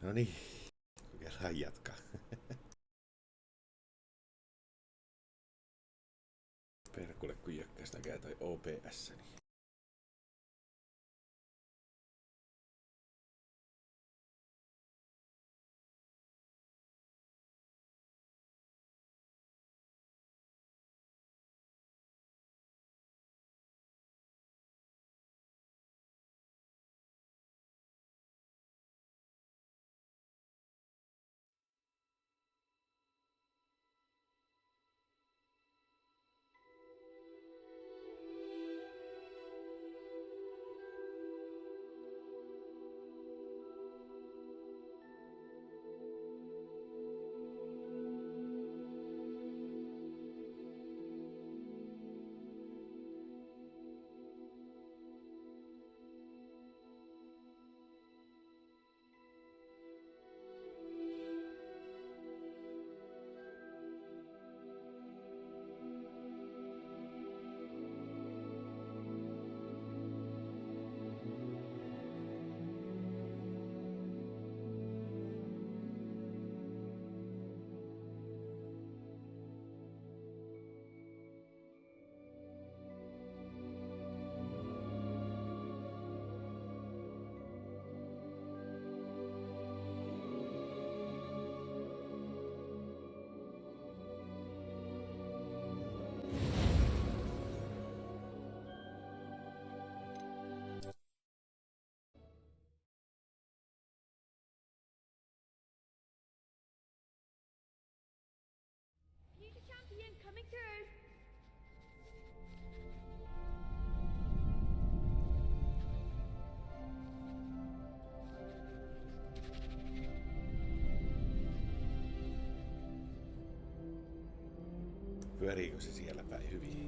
No niin, kokeillaan jatkaa. Perkulle kun jökkäs näkee toi OPS. Niin. Coming through. Pyöriikö se siellä päin hyvin?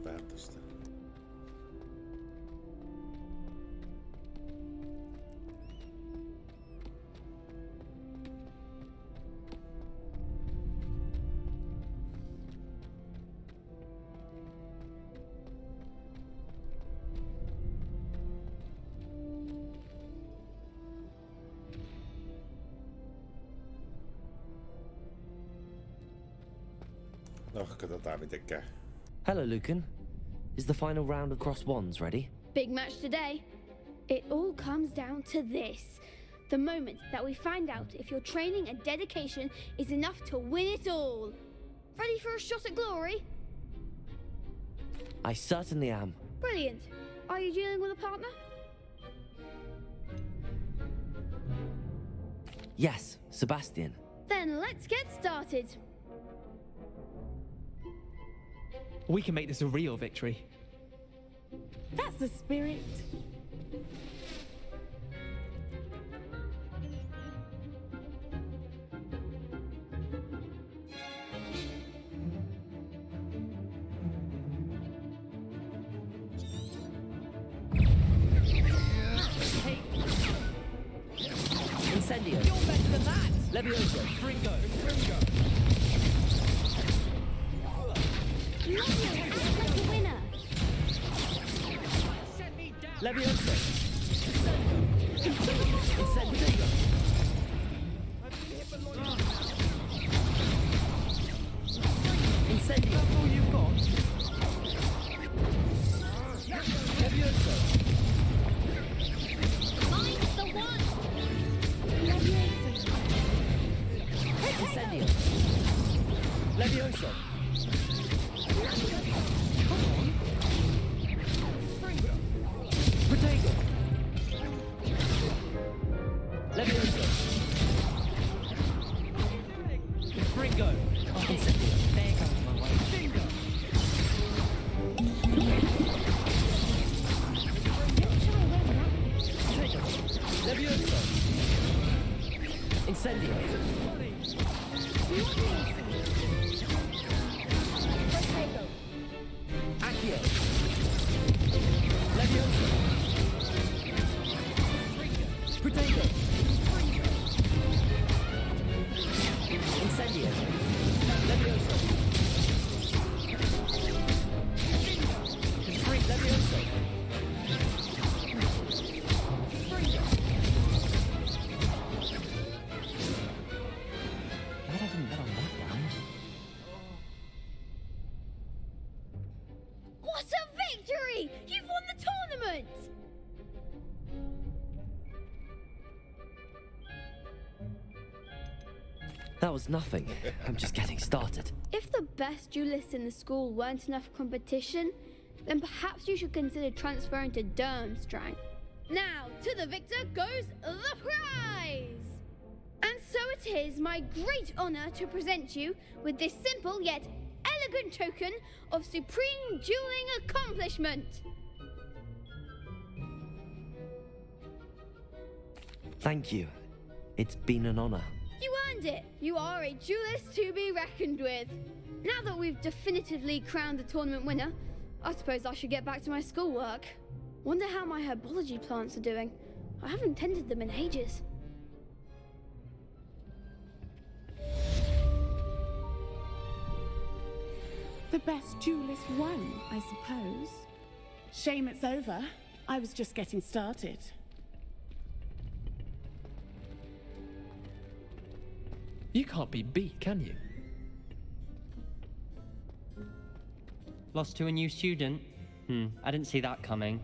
Vähän tosta. No, katsotaan miten käy. Hello, Lucan. Is the final round of cross wands ready? Big match today. It all comes down to this. The moment that we find out if your training and dedication is enough to win it all. Ready for a shot at glory? I certainly am. Brilliant. Are you dealing with a partner? Yes, Sebastian. Then let's get started. We can make this a real victory. That's the spirit. Incendio. You're better than that. Levioso. Fringo. Act like a winner. Set me down. Levioso. Incendio. Incendio. That's all you've got. Levioso. Mine's the one. Incendio. Levioso. Come on. Fringo. Levioso. Fringo. Oh, Incendio. there goes my way. Bingo. Levioso. Incendio. Accio. Levioso. Protego. Incendio. Levioso. Levioso. Glad I didn't bet on that round. What a victory! You've won the tournament! That was nothing. I'm just getting started. If the best duelists in the school weren't enough competition, then perhaps you should consider transferring to Durmstrang. Now, to the victor goes the prize! And so it is my great honour to present you with this simple yet elegant token of supreme dueling accomplishment. Thank you. It's been an honor. You earned it. You are a duelist to be reckoned with. Now that we've definitively crowned the tournament winner, I suppose I should get back to my schoolwork. Wonder how my herbology plants are doing. I haven't tended them in ages. The best duelist won, I suppose. Shame it's over. I was just getting started. You can't be beat, can you? Lost to a new student? I didn't see that coming.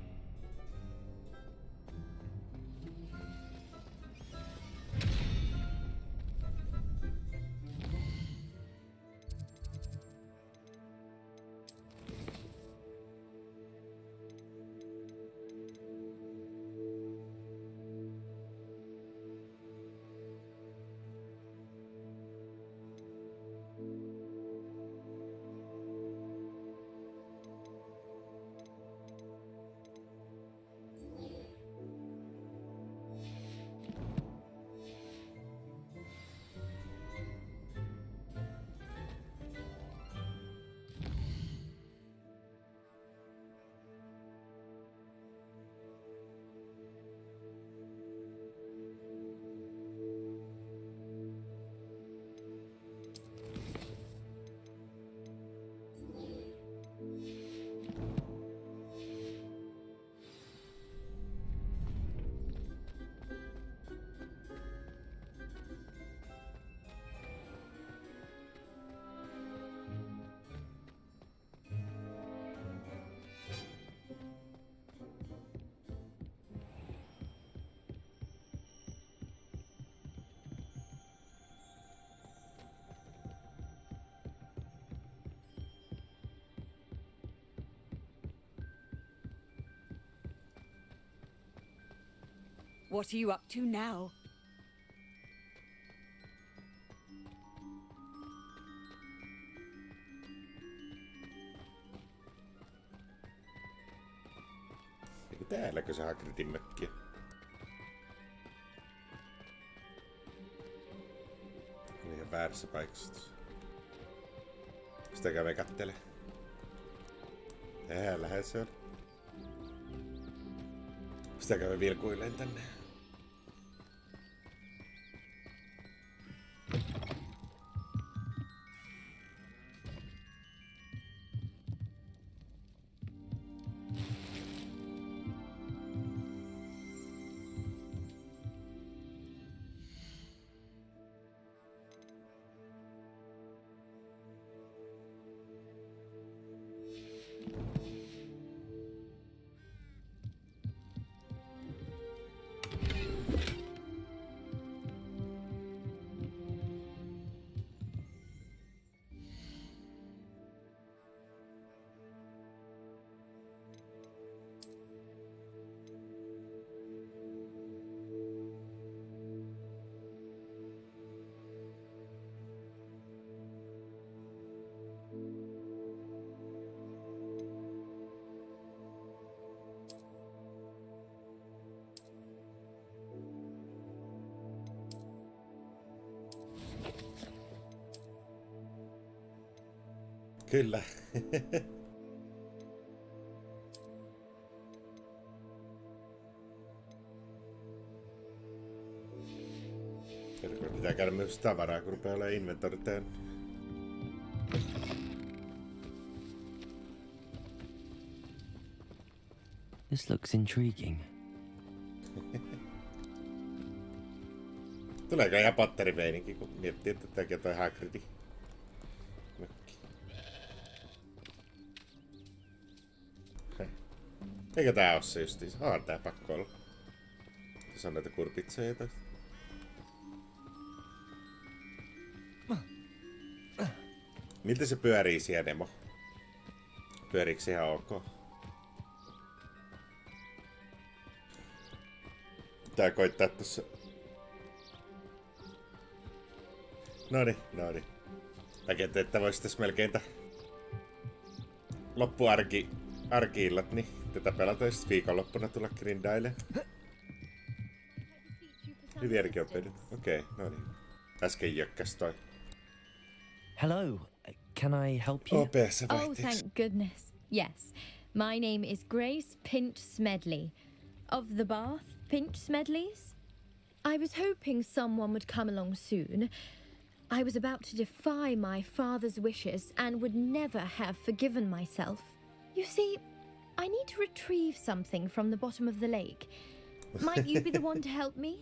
What are you up to now? Eikö täälläkö se Hagridin mökki? Oli ihan väärässä paikassa. Sitäkään me kattele. Täällähän se on. Sitäkään me vilkuilleen tänne. Kyllä. Pitää käydä myös tavaraa, kun rupeaa olemaan inventori täynnä. This looks intriguing. Tuleeko ihan patterimeininki, kun miettii, että tämäkin on toi Hagridin mökki. Eikä tää oo se justiinsa? Tää pakko olla. Se on näitä kurpitseja tai... Miltä se pyörii siellä, Nemo? Pyöriikö se ihan ok? Tää koittaa tossa... Noniin. Mäkin että vois tässä melkein loppuarki-illat, niin tätä pelataan sit viikonloppuna tulla grindailemaan. Nyt vieläkin on peli. Okei, noniin. Äsken jökkäs toi. Hello, can I help you? OPS Oh, vaihteeksi. thank goodness. Yes. My name is Grace Pinch Smedley. Of the Bath Pinch Smedleys? I was hoping someone would come along soon. I was about to defy my father's wishes and would never have forgiven myself. You see, I need to retrieve something from the bottom of the lake. Might you be the one to help me?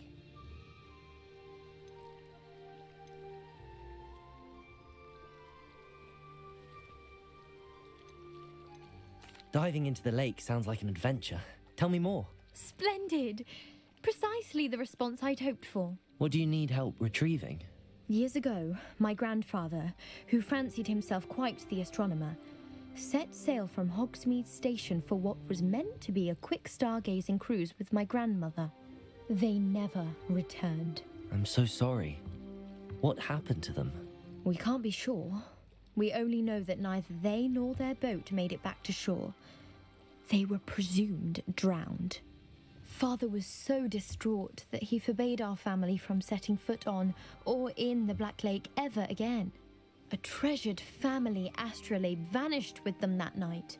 Diving into the lake sounds like an adventure. Tell me more. Splendid! Precisely the response I'd hoped for. What do you need help retrieving? Years ago, my grandfather, who fancied himself quite the astronomer, set sail from Hogsmeade Station for what was meant to be a quick stargazing cruise with my grandmother. They never returned. I'm so sorry. What happened to them? We can't be sure. We only know that neither they nor their boat made it back to shore. They were presumed drowned. Father was so distraught that he forbade our family from setting foot on or in the Black Lake ever again. A treasured family astrolabe vanished with them that night.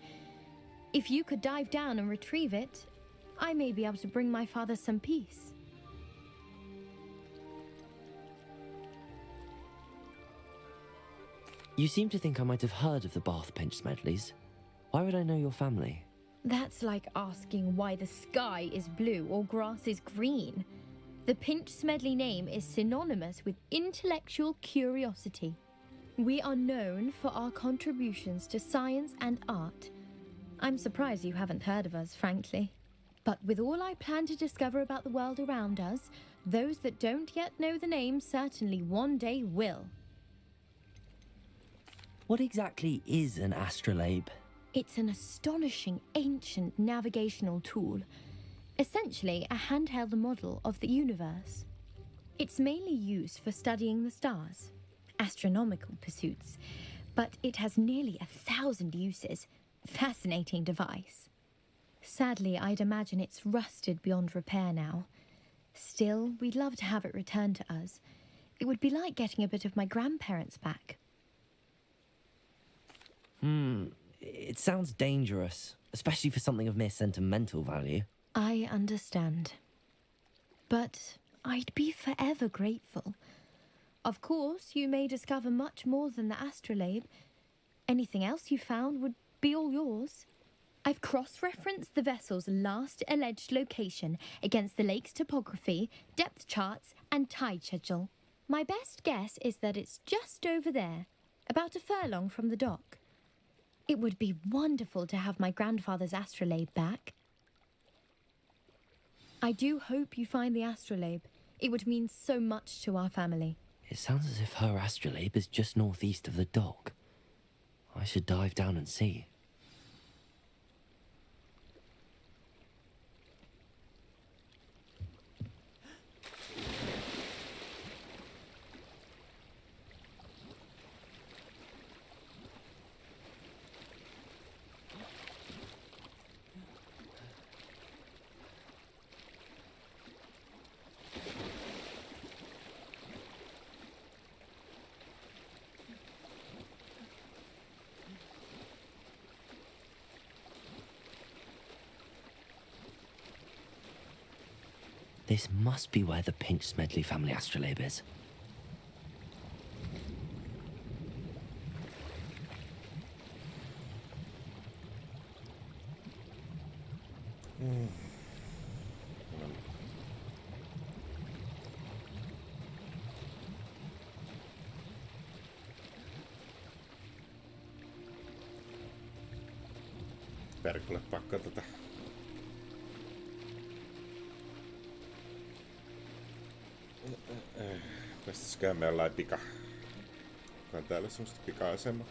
If you could dive down and retrieve it, I may be able to bring my father some peace. You seem to think I might have heard of the Bath Pinch Smedleys. Why would I know your family? That's like asking why the sky is blue or grass is green. The Pinch Smedley name is synonymous with intellectual curiosity. We are known for our contributions to science and art. I'm surprised you haven't heard of us, frankly. But with all I plan to discover about the world around us, those that don't yet know the name certainly one day will. What exactly is an astrolabe? It's an astonishing ancient navigational tool, essentially a handheld model of the universe. It's mainly used for studying the stars, astronomical pursuits, but it has nearly 1,000 uses. Fascinating device. Sadly, I'd imagine it's rusted beyond repair now. Still, we'd love to have it returned to us. It would be like getting a bit of my grandparents back. It sounds dangerous, especially for something of mere sentimental value. I understand. But I'd be forever grateful. Of course, you may discover much more than the astrolabe. Anything else you found would be all yours. I've cross-referenced the vessel's last alleged location against the lake's topography, depth charts, and tide schedule. My best guess is that it's just over there, about a furlong from the dock. It would be wonderful to have my grandfather's astrolabe back. I do hope you find the astrolabe. It would mean so much to our family. It sounds as if her astrolabe is just northeast of the dock. I should dive down and see. This must be where the Pinch Smedley family astrolabe is. Perkulle pakko tätä. Päästäisiköhän me jollain pika? Onko täällä semmoista pika-asema?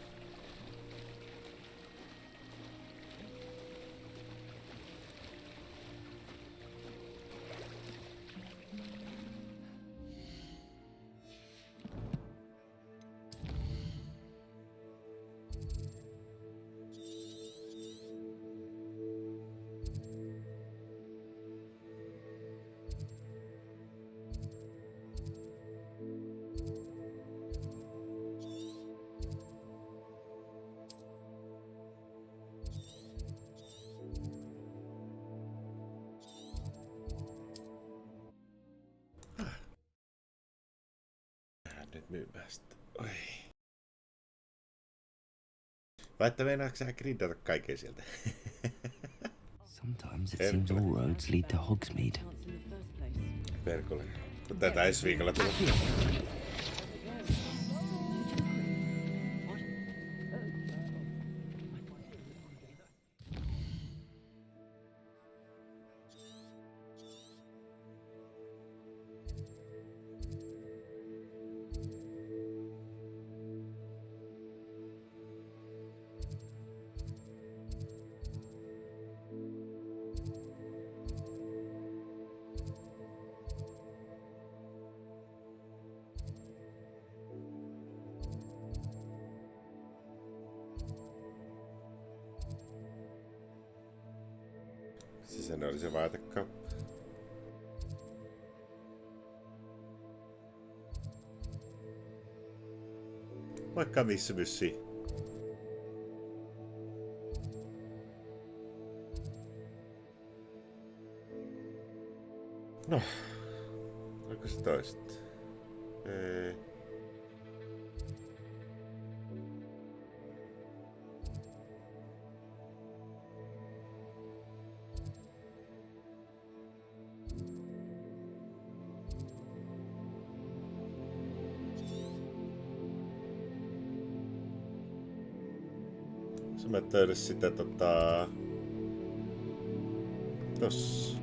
Nyt myymään sitä. Oi. Vai että meinaatko sä grindata kaiken sieltä? Sometimes it seems all roads lead to Hogsmeade. Perkulle. Kun tätä ensi viikolla tulee. Sisäinen oli se vaatekauppa. Vaikka missä myssi. No, onko se toista? Ei. Mä töydä sitä tossa.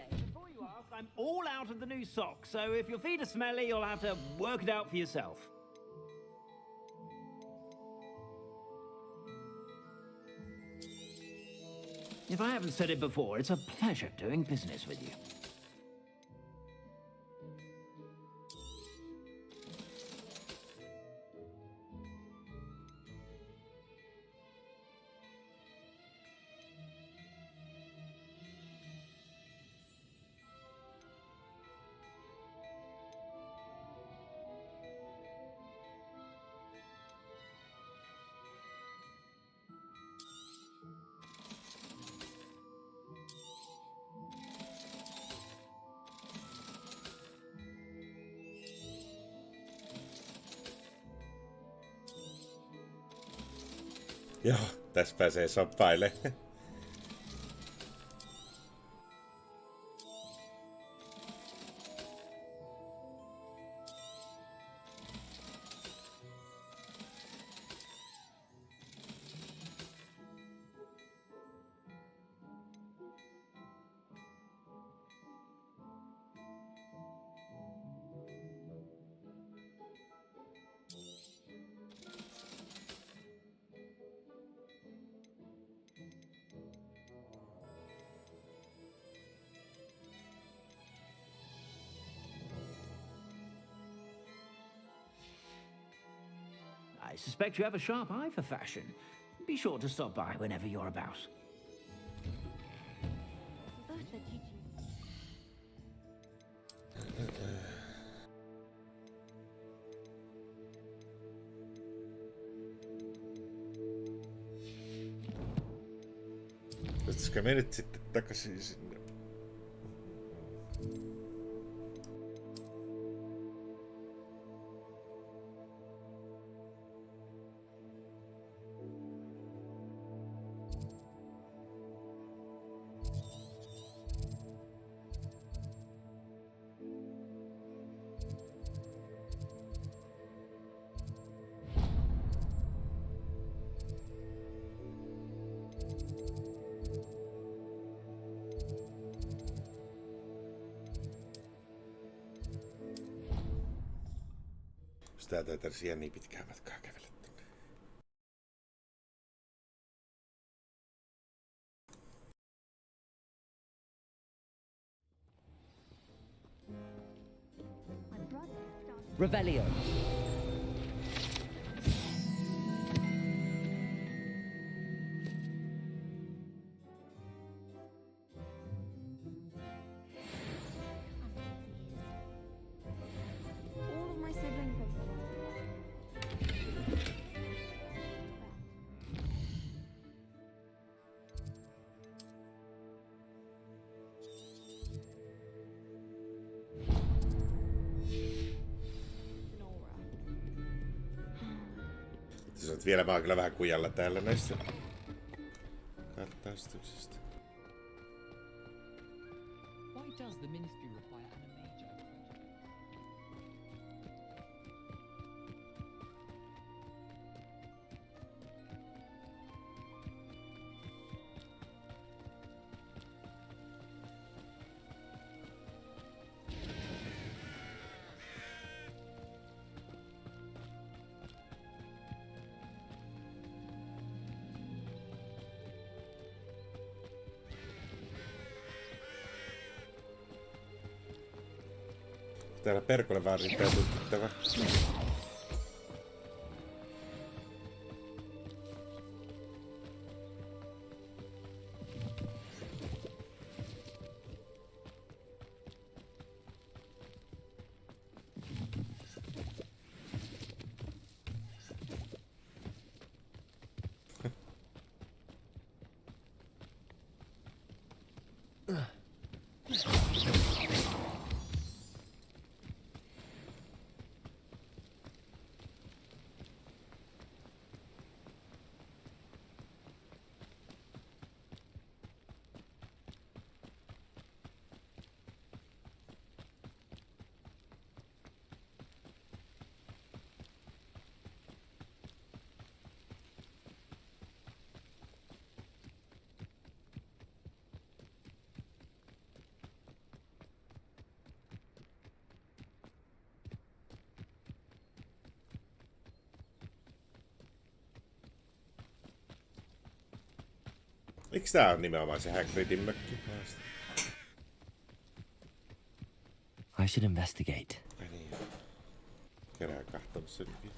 Before you ask, I'm all out of the new socks, so if your feet are smelly, you'll have to work it out for yourself. If I haven't said it before, it's a pleasure doing business with you. Joo, tässä pääsee soppaille. I suspect you have a sharp eye for fashion. Be sure to stop by whenever you're about. Tarvitsisiko me nyt sitten takaisin sinne? Täältä ei tarvitse niin pitkää matkaa kävellä tonne. Revelio. All of my siblings have Sä oot vielä, mä oon kyllä vähän kujalla täällä näissä kattaustuksista. Why does the ministry require animagia? Täällä perkolle vaan riittää tutkittava. Miks tää on nimenomaan se Hagridin mökki? I should investigate. Ai niin. Kerää kahtomassa nytkin.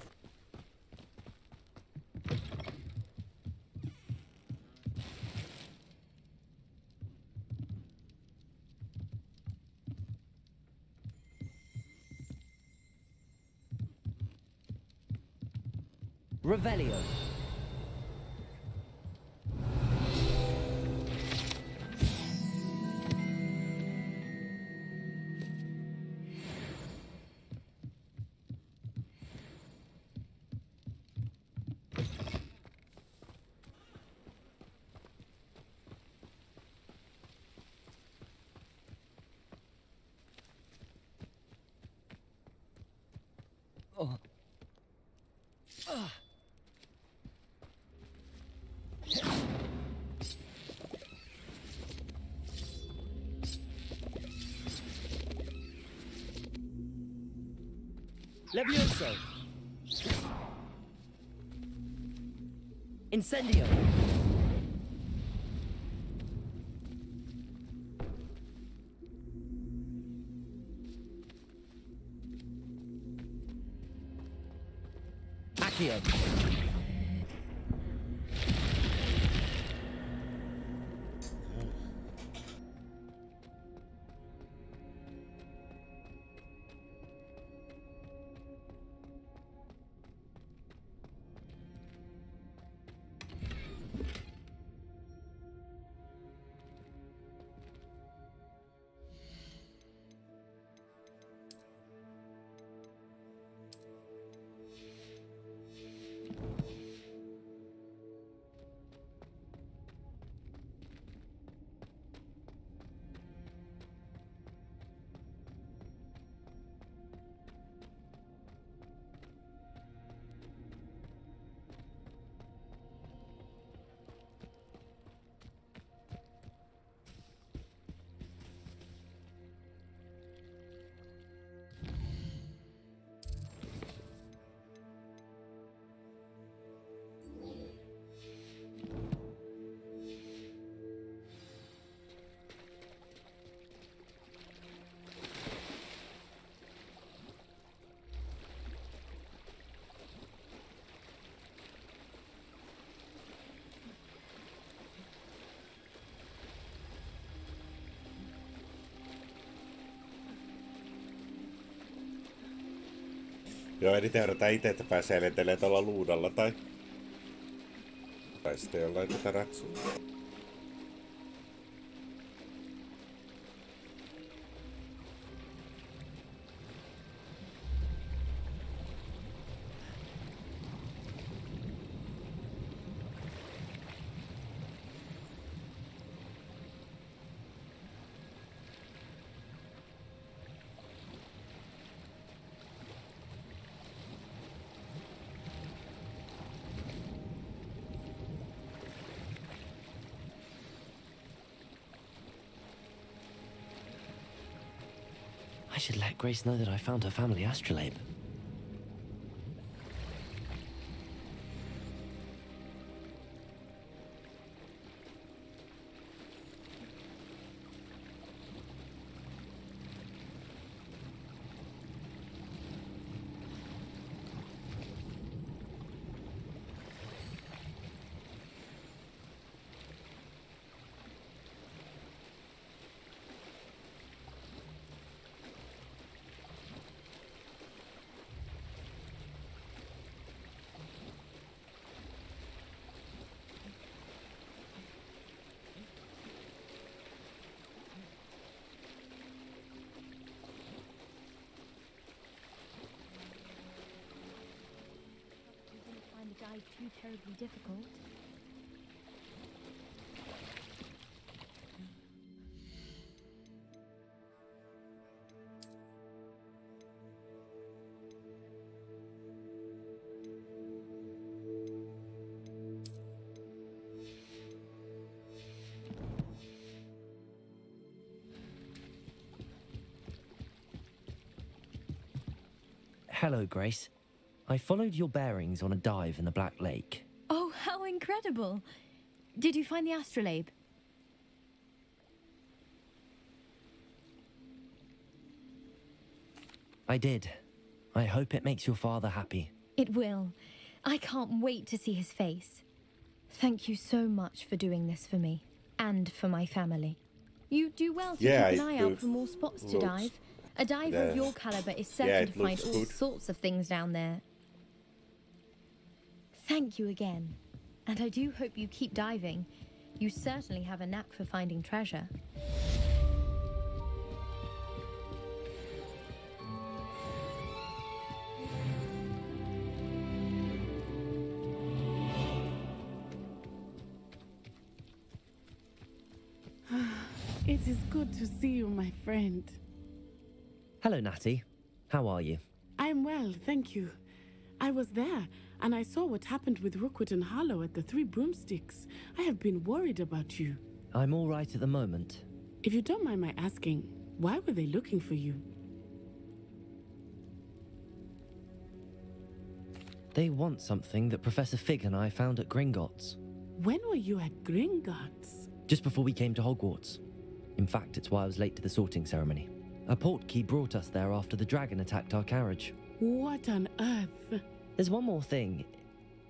Revelio. Oh. Levioso. Incendio. Accio. Joo, eniten odotetaan itse, että pääsee lentelemään tuolla luudalla tai sitten jollain tätä ratsua. I should let Grace know that I found her family astrolabe. Find the dive too terribly difficult. Hello, Grace. I followed your bearings on a dive in the Black Lake. Oh, how incredible! Did you find the astrolabe? I did. I hope it makes your father happy. It will. I can't wait to see his face. Thank you so much for doing this for me and for my family. You do well to keep an eye out for more spots to dive. A diver of your caliber is certain to find all sorts of things down there. Thank you again. And I do hope you keep diving. You certainly have a knack for finding treasure. It is good to see you, my friend. Hello, Natty. How are you? I'm well, thank you. I was there, and I saw what happened with Rookwood and Harlow at the Three Broomsticks. I have been worried about you. I'm all right at the moment. If you don't mind my asking, why were they looking for you? They want something that Professor Fig and I found at Gringotts. When were you at Gringotts? Just before we came to Hogwarts. In fact, it's why I was late to the sorting ceremony. A portkey brought us there after the dragon attacked our carriage. What on earth? There's one more thing.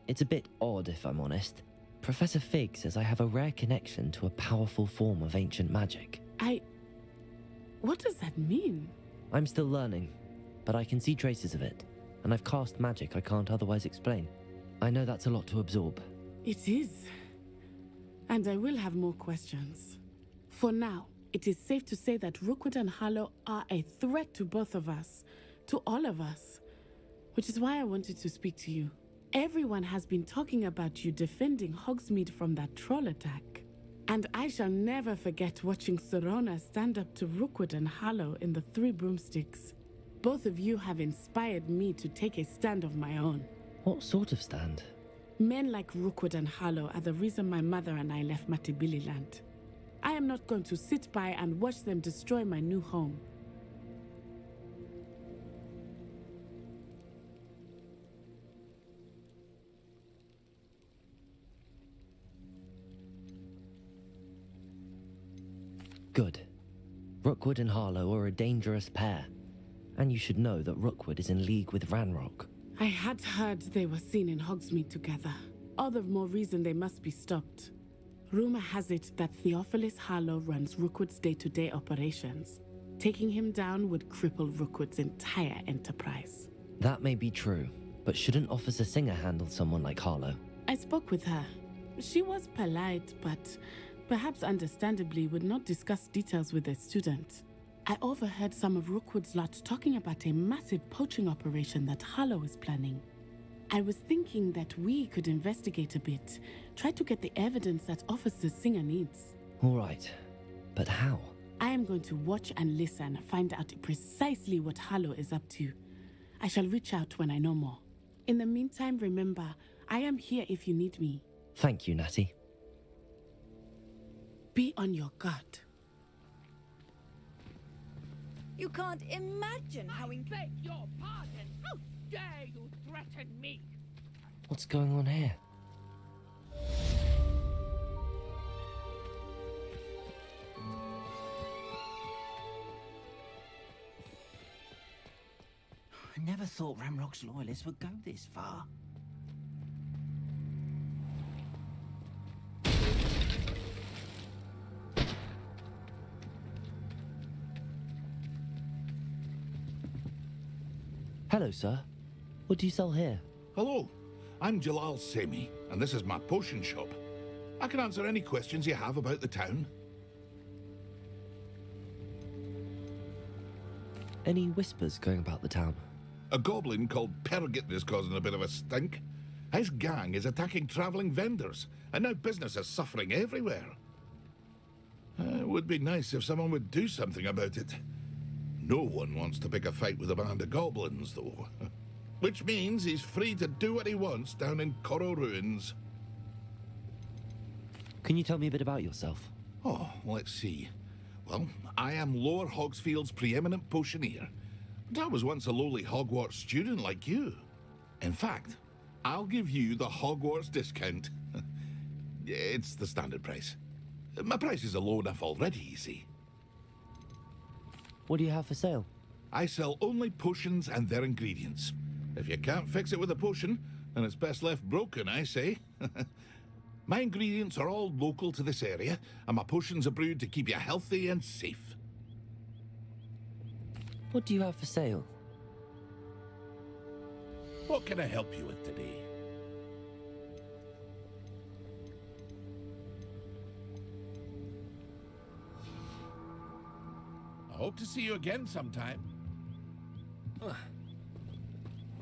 It's a bit odd, if I'm honest. Professor Fig says I have a rare connection to a powerful form of ancient magic. What does that mean? I'm still learning, but I can see traces of it, and I've cast magic I can't otherwise explain. I know that's a lot to absorb. It is. And I will have more questions. For now, it is safe to say that Rookwood and Harlow are a threat to both of us, to all of us, which is why I wanted to speak to you. Everyone has been talking about you defending Hogsmeade from that troll attack. And I shall never forget watching Serona stand up to Rookwood and Harlow in the Three Broomsticks. Both of you have inspired me to take a stand of my own. What sort of stand? Men like Rookwood and Harlow are the reason my mother and I left Matabeleland. I am not going to sit by and watch them destroy my new home. Good. Rookwood and Harlow are a dangerous pair. And you should know that Rookwood is in league with Ranrock. I had heard they were seen in Hogsmeade together. All the more reason they must be stopped. Rumor has it that Theophilus Harlow runs Rookwood's day-to-day operations. Taking him down would cripple Rookwood's entire enterprise. That may be true, but shouldn't Officer Singer handle someone like Harlow? I spoke with her. She was polite, but perhaps understandably would not discuss details with a student. I overheard some of Rookwood's lot talking about a massive poaching operation that Harlow is planning. I was thinking that we could investigate a bit, try to get the evidence that Officer Singer needs. All right, but how? I am going to watch and listen, find out precisely what Harlow is up to. I shall reach out when I know more. In the meantime, remember, I am here if you need me. Thank you, Natty. Be on your guard. You can't imagine how Beg your pardon! How dare you threaten me? What's going on here? I never thought Ramrock's loyalists would go this far. Hello, sir. What do you sell here? Hello, I'm Jalal Semi, and this is my potion shop. I can answer any questions you have about the town. Any whispers going about the town? A goblin called Pergit is causing a bit of a stink. His gang is attacking travelling vendors, and now business is suffering everywhere. It would be nice if someone would do something about it. No one wants to pick a fight with a band of goblins, though. Which means he's free to do what he wants down in Coral Ruins. Can you tell me a bit about yourself? Oh, let's see. Well, I am Lower Hogsfield's preeminent potioneer. But I was once a lowly Hogwarts student like you. In fact, I'll give you the Hogwarts discount. It's the standard price. My prices are low enough already, you see. What do you have for sale? I sell only potions and their ingredients. If you can't fix it with a potion, then it's best left broken, I say. My ingredients are all local to this area, and my potions are brewed to keep you healthy and safe. What do you have for sale? What can I help you with today? I hope to see you again sometime.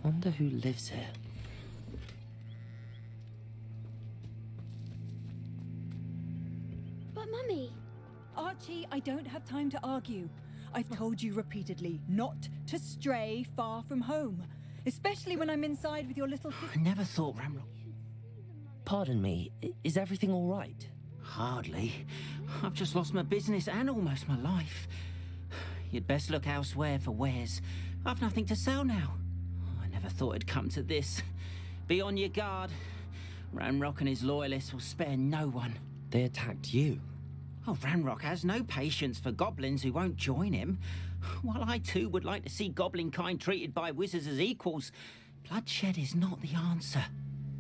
Wonder who lives here. But Mummy, Archie, I don't have time to argue. I've told you repeatedly not to stray far from home, especially when I'm inside with your little I sister. never thought Ramrock... Pardon me, is everything all right? Hardly. I've just lost my business and almost my life. You'd best look elsewhere for wares. I've nothing to sell now. I never thought it'd come to this. Be on your guard. Ramrock and his loyalists will spare no one. They attacked you. Oh, Ramrock has no patience for goblins who won't join him. While I too would like to see goblin kind treated by wizards as equals, bloodshed is not the answer.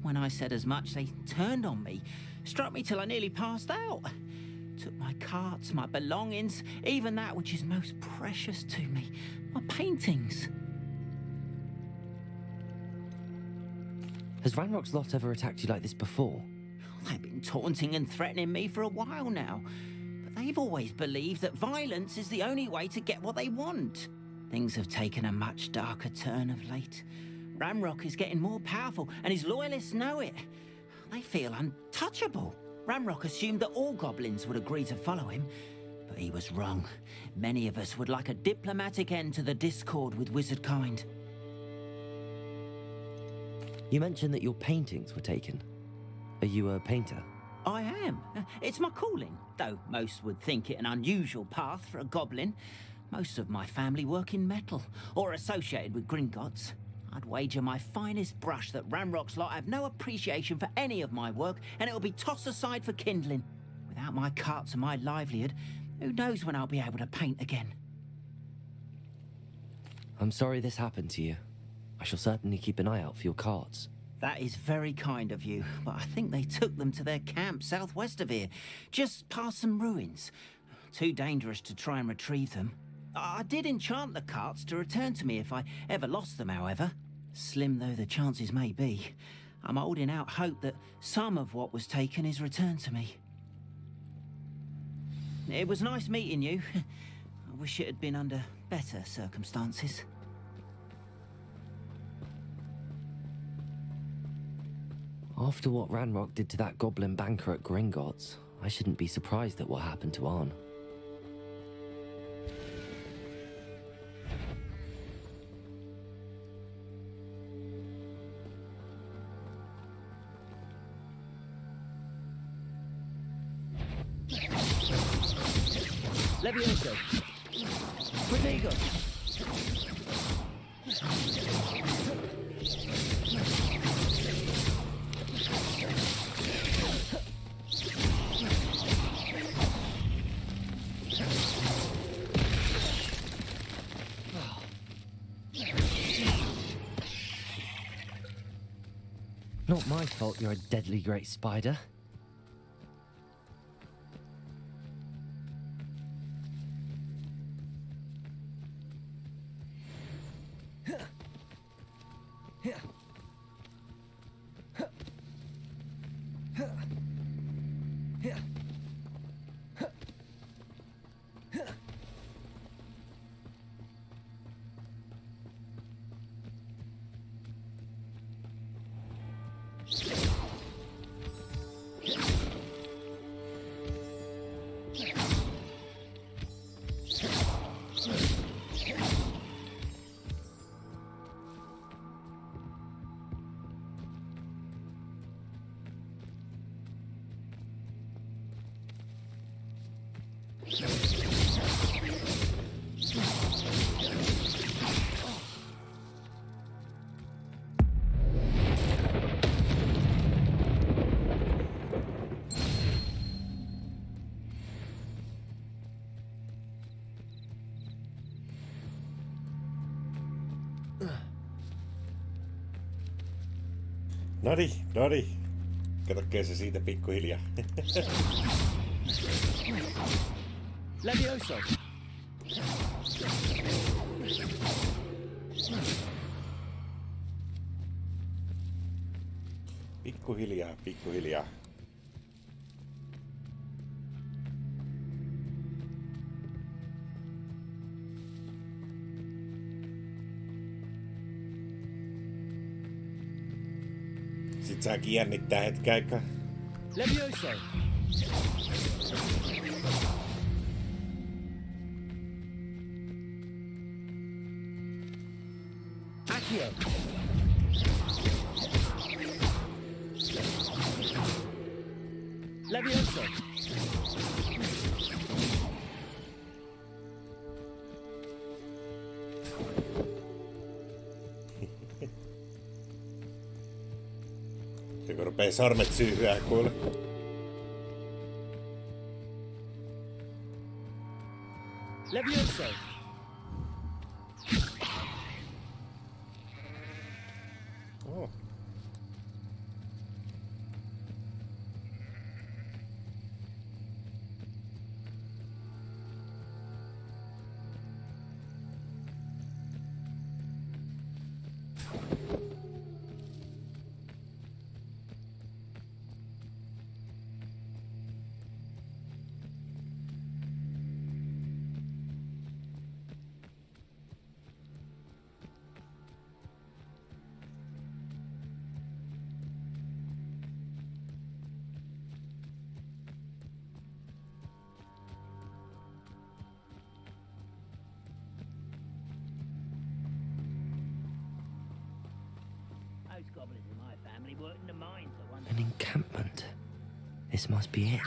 When I said as much, they turned on me, struck me till I nearly passed out. Took my carts, my belongings, even that which is most precious to me, my paintings. Has Ranrock's lot ever attacked you like this before? They've been taunting and threatening me for a while now, but they've always believed that violence is the only way to get what they want. Things have taken a much darker turn of late. Ramrock is getting more powerful, and his loyalists know it. They feel untouchable. Ramrock assumed that all goblins would agree to follow him, but he was wrong. Many of us would like a diplomatic end to the discord with wizard kind. You mentioned that your paintings were taken. Are you a painter? I am. It's my calling, though most would think it an unusual path for a goblin. Most of my family work in metal, or associated with Gringotts. I'd wager my finest brush that Ramrock's lot have no appreciation for any of my work, and it'll be tossed aside for kindling. Without my carts and my livelihood, who knows when I'll be able to paint again? I'm sorry this happened to you. I shall certainly keep an eye out for your carts. That is very kind of you, but I think they took them to their camp southwest of here, just past some ruins. Too dangerous to try and retrieve them. I did enchant the carts to return to me if I ever lost them, however. Slim though the chances may be, I'm holding out hope that some of what was taken is returned to me. It was nice meeting you. I wish it had been under better circumstances. After what Ranrock did to that goblin banker at Gringotts, I shouldn't be surprised at what happened to Arn. Levioso! Protego! Not my fault you're a deadly great spider. Noni. Kato se siitä pikkuhiljaa. Levioso! Pikkuhiljaa. Sit saakin jännittää hetken aikaa. Levioso! Accio! Levioso! Se kun rupee sormet syyhyää kuule. Levioso! Oh. Those goblins in my family worked in the mines at one An encampment. This must be it.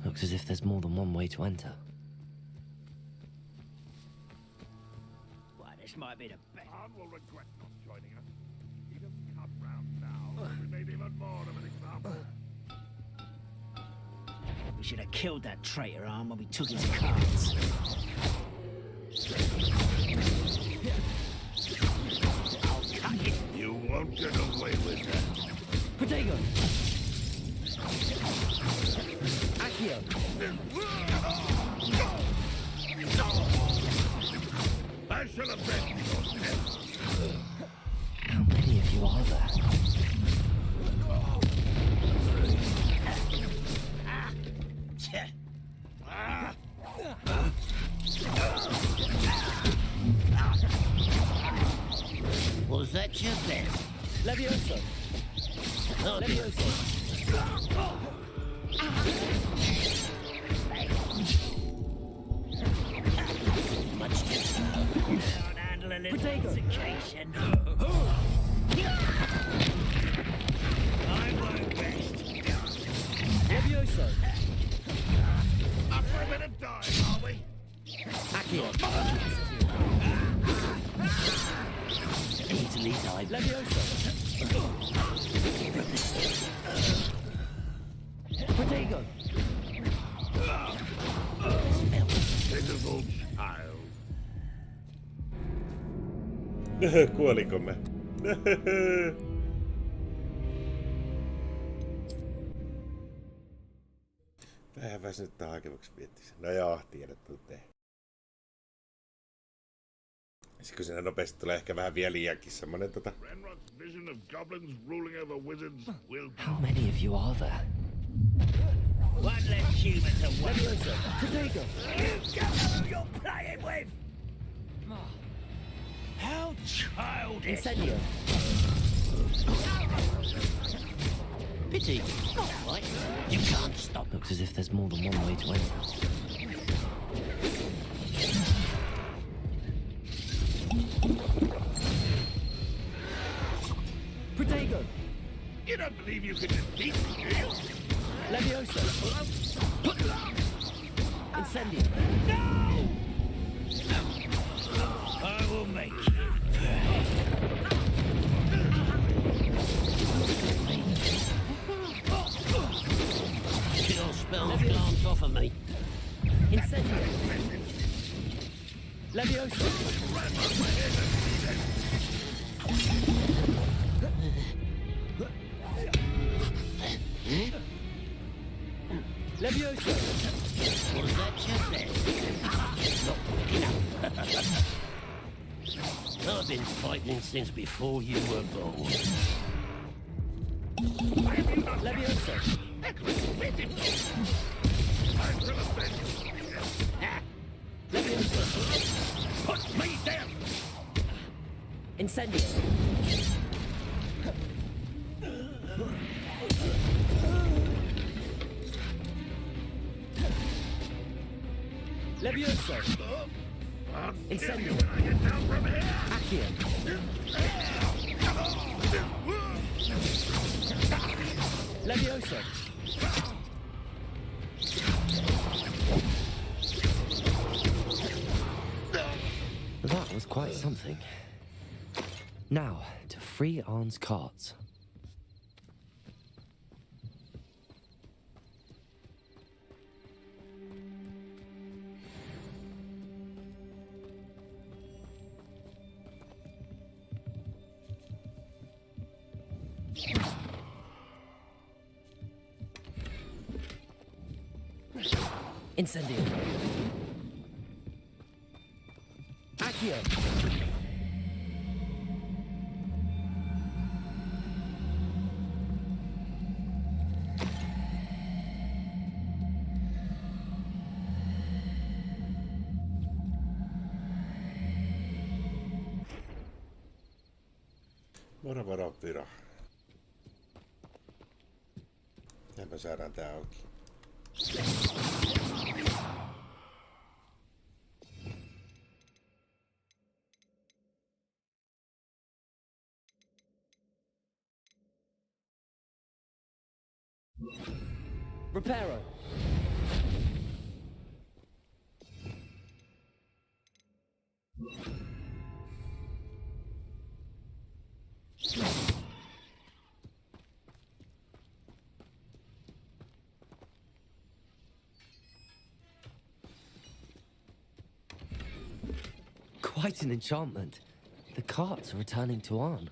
Looks as if there's more than one way to enter. Well, this might be the best. Arn will regret not joining us. He doesn't come round now. We made even more of an example. We should have killed that traitor Arn when we took his cards. You won't get away with that. Potato! Accio! I shall avenge your death. How many of you are there? Was that your best? Levioso! Levioso! Much to Don't handle a little Potato. execution. I won't rest. Levioso! Up for a bit of time, are we? Accio! Easily dive. Levioso! Potato! Pitiful child. Kuoliko me? Vähän väsynyttää hakemuksi miettiä. No joo, tiedetty te. Sitten kun siinä nopeasti tulee ehkä vähän vielä liiankin semmonen Renrock's vision of goblins ruling over wizards will How many of you are there? One less human to work. Levioso! Potato! You don't know who you're playing with! How childish! Incendio! Pity. Not right. You can't stop. Looks as if there's more than one way to enter. Potato! You don't believe you can defeat me, do you? Levioso! Incendio! No! I will make you. Chill spells glance off of me. Incendio! Levioso! Levioso! Was that your best? Not quick enough. I've been fighting since before you were born. Levioso! Levioso! Put me down! Incendio! Levioso! Incendio! Accio! Levioso! That was quite something. Now, to free Arn's carts. Incendio! Accio! Moro Pyro. Miten me saadaan tää auki? Reparo! Quite an enchantment. The carts are returning to Arn.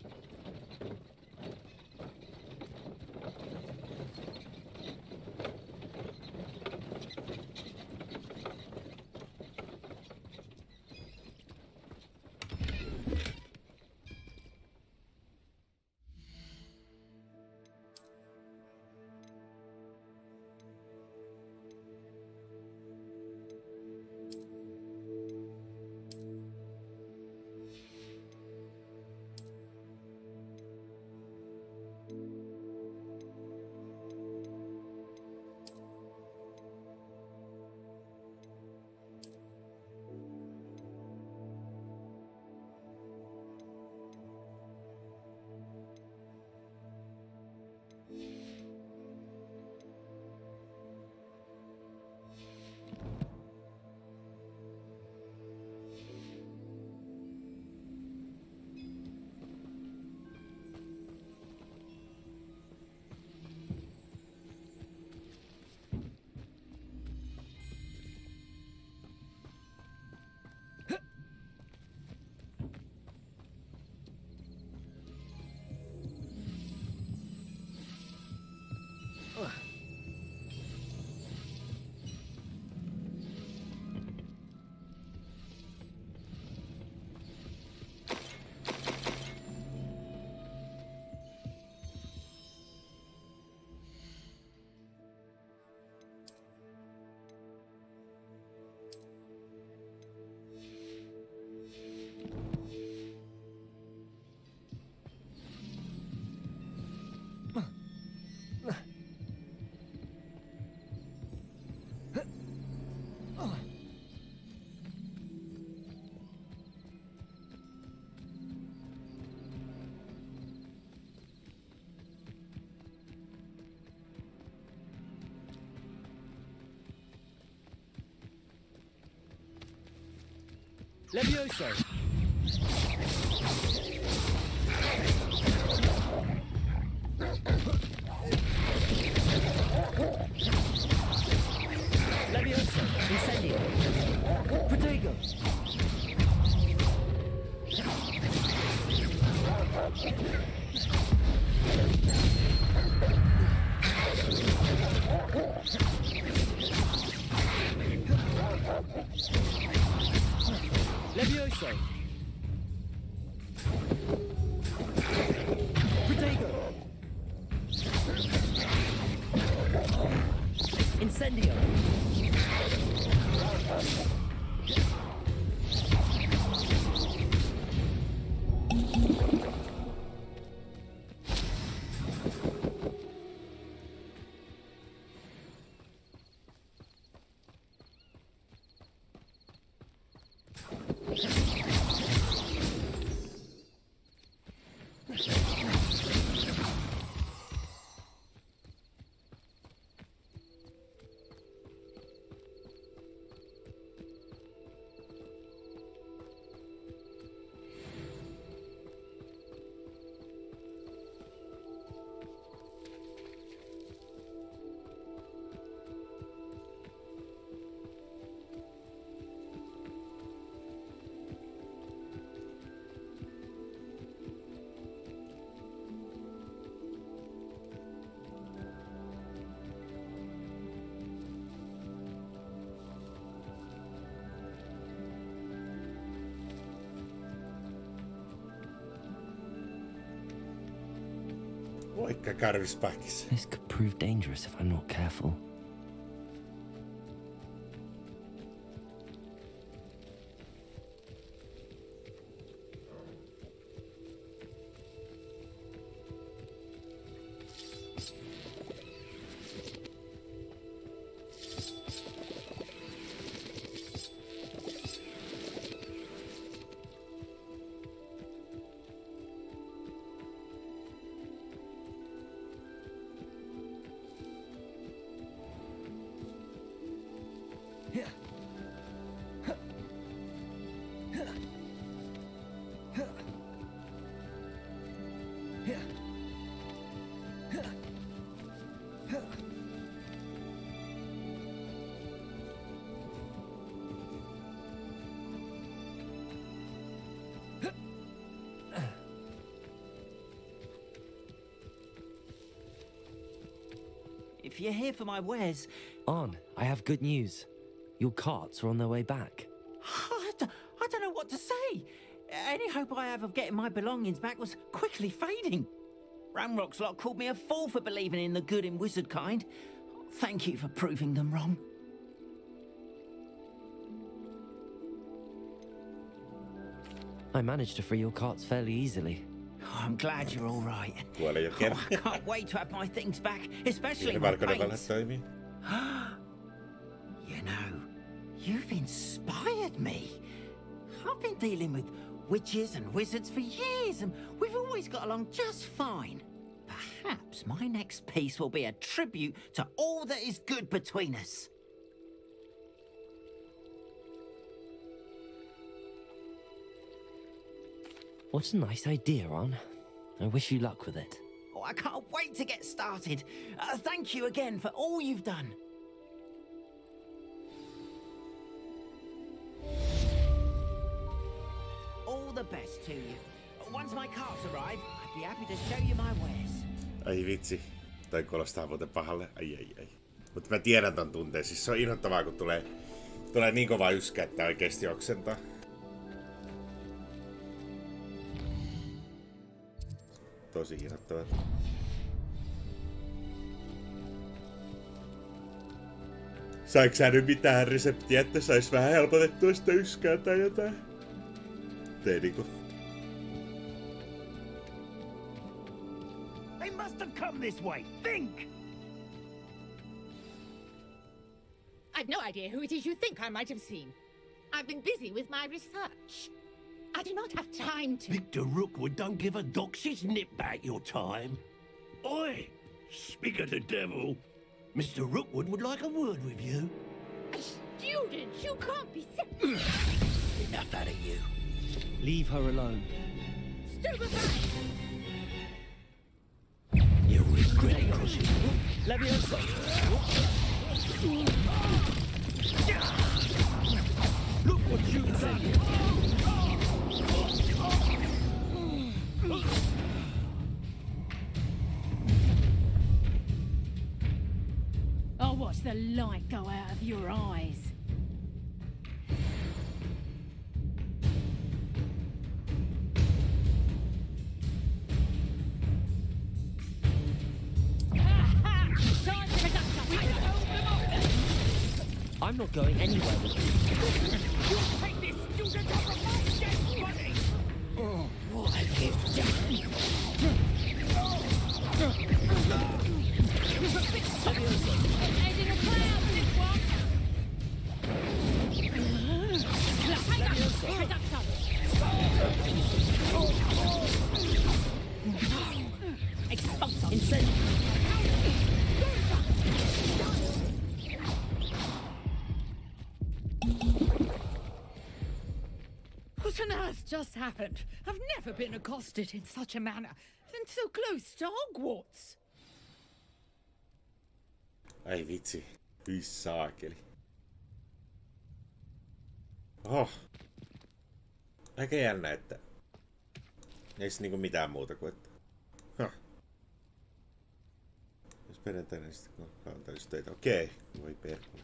Levioso! Levioso! Incendio! Protego! Levioso! Protego! Incendio! Moikka karvispäkis. This could prove dangerous if I'm not careful. if you're here for my wares. Arn, I have good news. Your carts are on their way back. I don't know what to say. Any hope I have of getting my belongings back was quickly fading. Ramrock's lot called me a fool for believing in the good in wizard kind. Thank you for proving them wrong. I managed to free your carts fairly easily. Oh, I'm glad you're all right. Kuole jokin. Oh, I can't wait to have my things back, especially Pieni my valkoinen valhe paints. toimii. You know, you've inspired me. I've been dealing with witches and wizards for years, and we've always got along just fine. Perhaps my next piece will be a tribute to all that is good between us. What a nice idea, Arn. I wish you luck with it. Oh, I can't wait to get started. Thank you again for all you've done. All the best to you. Once my carts arrive, I'd be happy to show you my wares. Ai vitsi. Toi kuulostaa muuten pahalle. Ai. Mutta mä tiedän ton tunteen. Siis se on inhottavaa, kun tulee niin kova yskä, että oikeesti oksentaa. Tosi inhottavaa. Saiko sä nyt mitään reseptiä, että sais vähän helpotettua sitä yskää tai jotain? Tee niinku. They must have come this way. Think! I've no idea who it is you think I might have seen. I've been busy with my research. I do not have time to... Victor Rookwood don't give a doxy's nip back your time. Oi! Speak of the devil. Mr. Rookwood would like a word with you. A student? You can't be serious. Enough out of you. Leave her alone. Stupefy! You'll regret it. Leviosa! Look what you've done. I'll watch the light go out of your eyes. I'm not going anywhere with you. You'll take this student off of my dead body! Oh, what have you done? Heading a cloud, this one! Head up, son. Expulso. Incendio. What on earth just happened? I've never been accosted in such a manner, and so close to Hogwarts. Ai vitsi. Hyi saakeli. Oho. Aika jännä, että... Ei se niinku mitään muuta kuin, että... Jos perjantaina sitten kun kantaisi töitä. Okei. Voi perkule.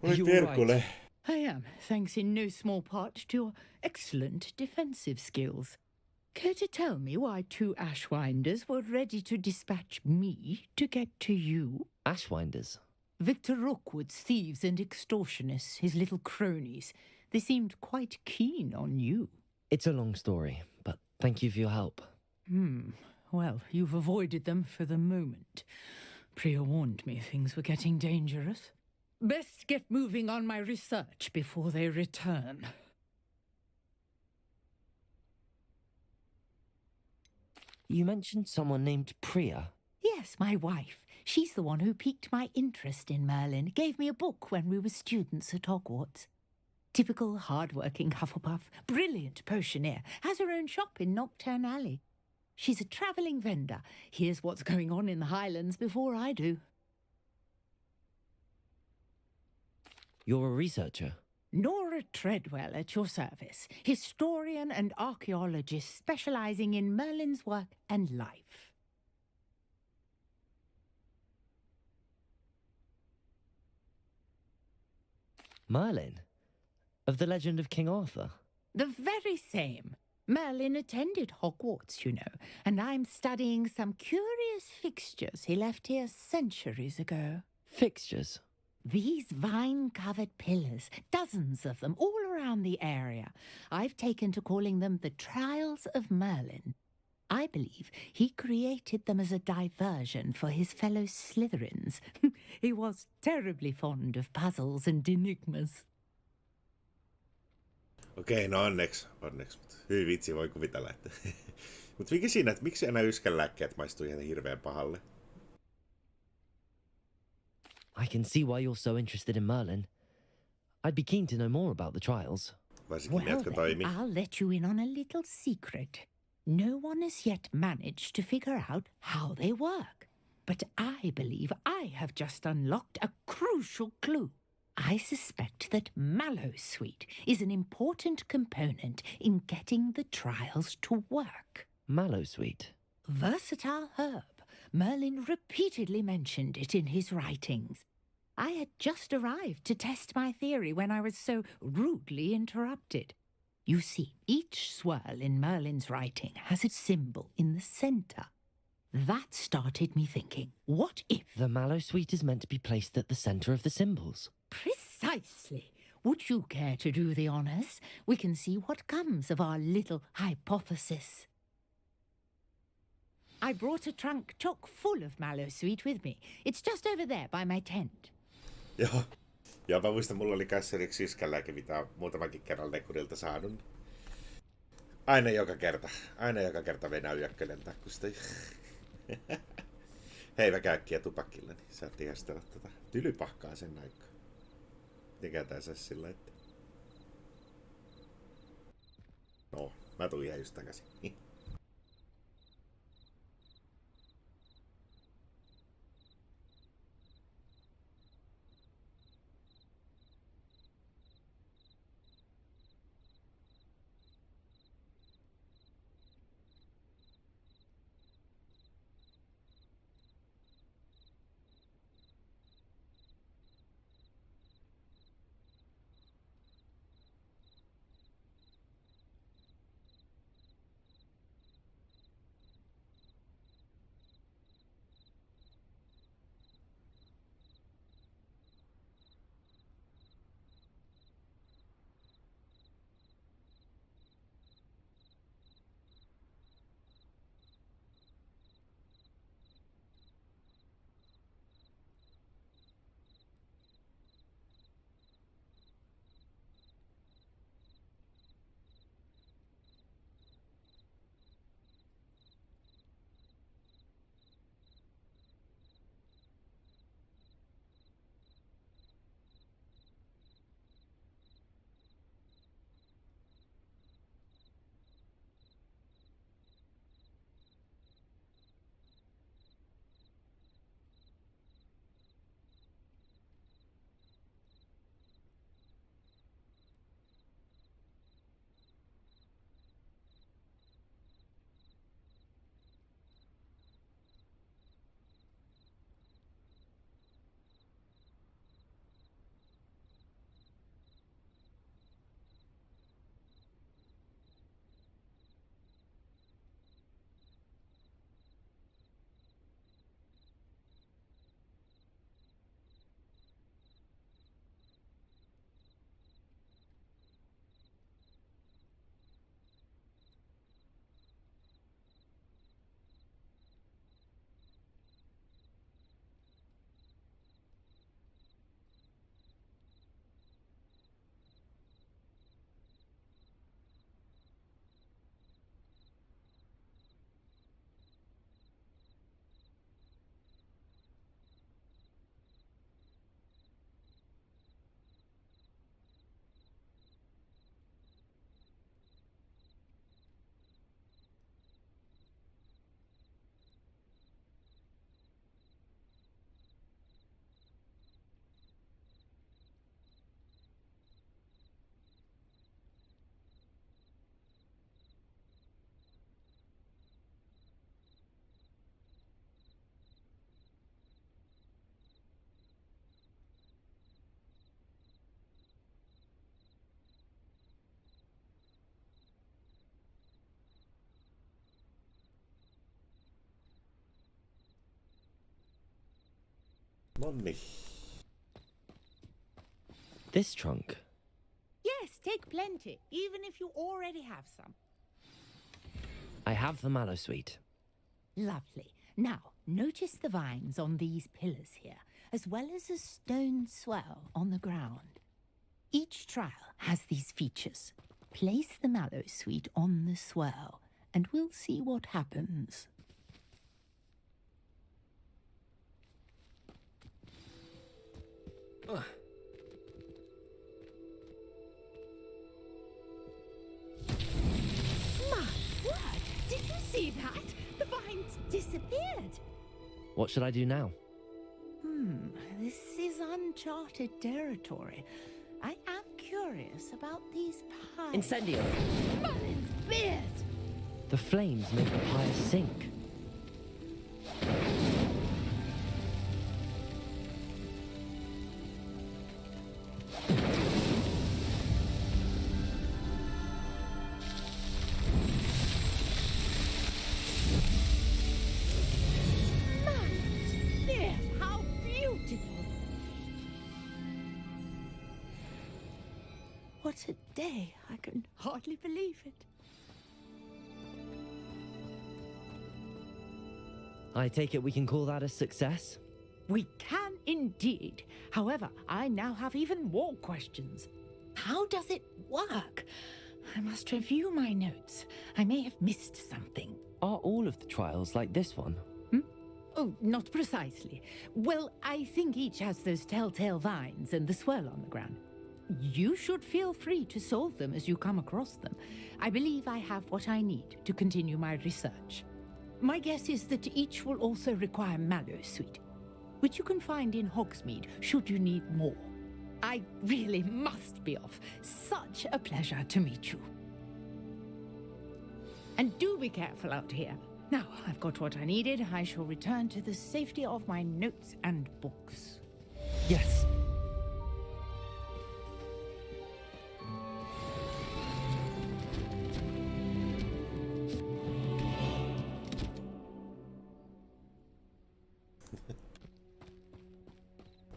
Voi perkule. I am, thanks in no small part to your excellent defensive skills. Care to tell me why 2 Ashwinders were ready to dispatch me to get to you? Ashwinders? Victor Rookwood's thieves and extortionists, his little cronies. They seemed quite keen on you. It's a long story, but thank you for your help. Well, you've avoided them for the moment. Priya warned me things were getting dangerous. Best get moving on my research before they return. You mentioned someone named Priya. Yes, my wife. She's the one who piqued my interest in Merlin, gave me a book when we were students at Hogwarts. Typical hard-working Hufflepuff, brilliant potioneer, has her own shop in Nocturne Alley. She's a travelling vendor, hears what's going on in the Highlands before I do. You're a researcher? Nora Treadwell at your service, historian and archaeologist specialising in Merlin's work and life. Merlin? Of the legend of King Arthur? The very same. Merlin attended Hogwarts, you know, and I'm studying some curious fixtures he left here centuries ago. Fixtures? These vine-covered pillars, dozens of them, all around the area. I've taken to calling them the Trials of Merlin. I believe he created them as a diversion for his fellow Slytherins. He was terribly fond of puzzles and enigmas. Okei, no onneksi. Hyvin vitsi, voi kuvitella, että... Mut mikä siinä, että miksi enää yskänlääkkeet maistuu ihan hirveän pahalle? I can see why you're so interested in Merlin. I'd be keen to know more about the trials. Varsinkin ne, jotka toimii. I'll let you in on a little secret. No one has yet managed to figure out how they work. But I believe I have just unlocked a crucial clue. I suspect that mallowsweet is an important component in getting the trials to work. Mallowsweet? Versatile herb. Merlin repeatedly mentioned it in his writings. I had just arrived to test my theory when I was so rudely interrupted. You see, each swirl in Merlin's writing has a symbol in the centre. That started me thinking, what if... The mallowsweet is meant to be placed at the centre of the symbols. Precisely. Would you care to do the honours? We can see what comes of our little hypothesis. I brought a trunk chock full of mallowsweet with me. It's just over there by my tent. Joo. Joo, mä muistan, mulla oli kanssa yksi yskänlääke, mitä on muutamankin kerran Nekkurilta saanut. Aina joka kerta Venäjä ykkönen takkusta. Hei, mä käykkiä tupakilla, niin saat ihastella tylypahkaa sen aikaa. Mitenkään tää saisi sillä, että... No, mä tuun ihan just takaisin. Nonni. This trunk. Yes, take plenty, even if you already have some. I have the mallow sweet. Lovely. Now, notice the vines on these pillars here, as well as a stone swell on the ground. Each trial has these features. Place the mallow sweet on the swell, and we'll see what happens. My word! Did you see that? The vines disappeared. What should I do now? This is uncharted territory. I am curious about these pies. Incendio! Merlin's beard! The flames make the pyre sink. Merlin's beard! How beautiful! What a day! I can hardly believe it. I take it we can call that a success? We can indeed. However, I now have even more questions. How does it work? I must review my notes. I may have missed something. Are all of the trials like this one? Oh, not precisely. Well, I think each has those telltale vines and the swirl on the ground. You should feel free to solve them as you come across them. I believe I have what I need to continue my research. My guess is that each will also require mallow sweet, which you can find in Hogsmeade should you need more. I really must be off. Such a pleasure to meet you. And do be careful out here. Now, I've got what I needed. I shall return to the safety of my notes and books. Yes.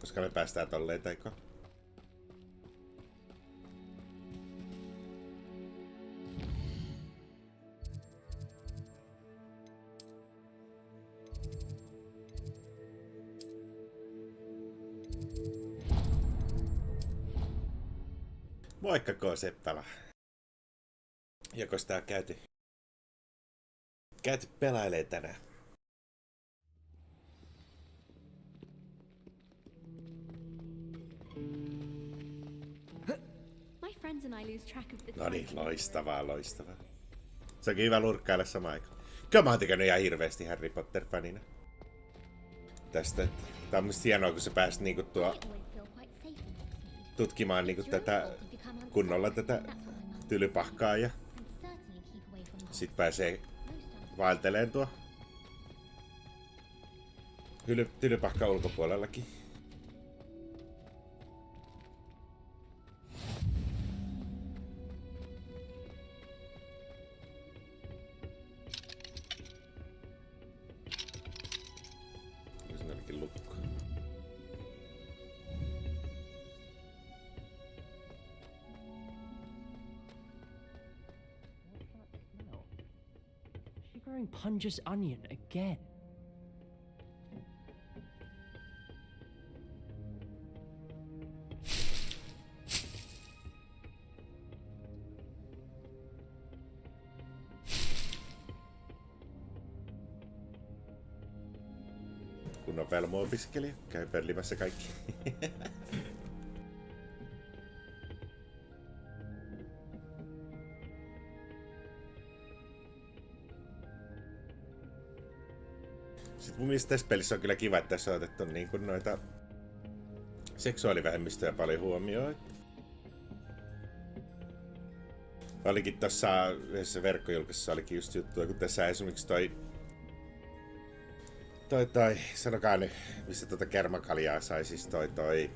Koska me päästään tolleen teikoon. Moikka K-Seppälä. Jokos tää käyty pelailee tänään? My friends and I lose track of the No niin, time. loistavaa. Se onkin hyvä lurkkailla samaan aikaan. Kyllä mä oon tykännyt ihan hirveästi Harry Potter-fanina. Tästä, tää on musta hienoa, kun sä pääsit niinku tutkimaan niinku tätä kunnolla tätä tylypahkaa ja sit pääsee vaelteleen tuo tylypahka ulkopuolellakin. Growing Punja's onion again. Kunnon velmo-opiskelija käy pöllimässä kaikki. Sitten mun mielestä tässä pelissä on kyllä kiva, että tässä on otettu niin kuin noita seksuaalivähemmistöjä paljon huomioon. Olikin tossa yhdessä verkkojulkaisessa olikin just juttua, kun tässä esimerkiksi toi sanokaa nyt, missä tuota kermakaljaa sai, siis toi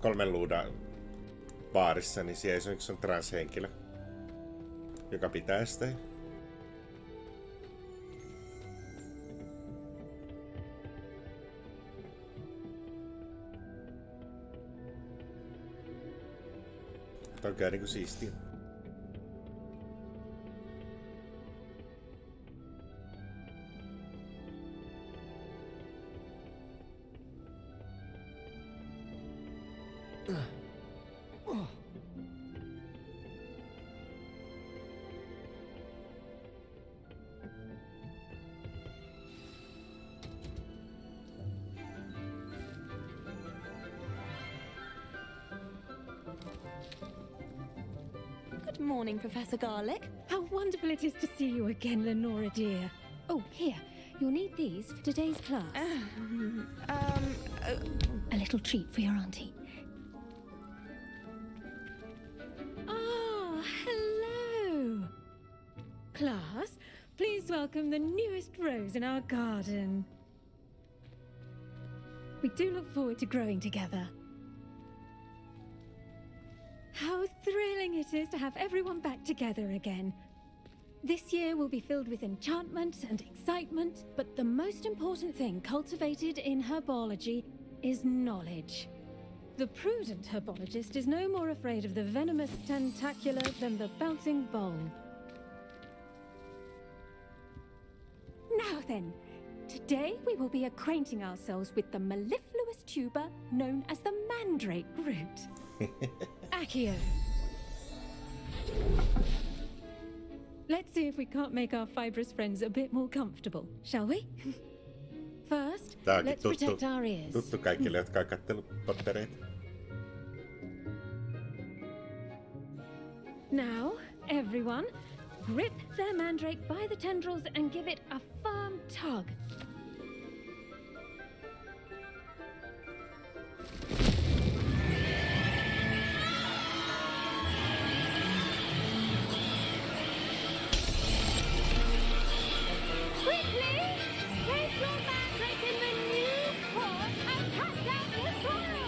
kolmen luudan baarissa, niin siellä esimerkiksi on transhenkilö, joka pitää sitä. Tää on kyllä niinku siistiä. Good morning, Professor Garlic. How wonderful it is to see you again, Lenora dear. Oh, here. You'll need these for today's class. A little treat for your auntie. Ah, hello. Class, please welcome the newest rose in our garden. We do look forward to growing together. How thrilling it is to have everyone back together again. This year will be filled with enchantment and excitement, but the most important thing cultivated in herbology is knowledge. The prudent herbologist is no more afraid of the venomous tentacula than the bouncing bulb. Now then, today we will be acquainting ourselves with the mellifluous tuber known as the mandrake root. Accio. Let's see if we can't make our fibrous friends a bit more comfortable, shall we? First, let's protect our ears. Tuttu kaikille, jotka on katsellut Pottereita. Now, everyone, grip their mandrake by the tendrils and give it a firm tug. Quickly, place your mandrake in the new pot and cut out the soil.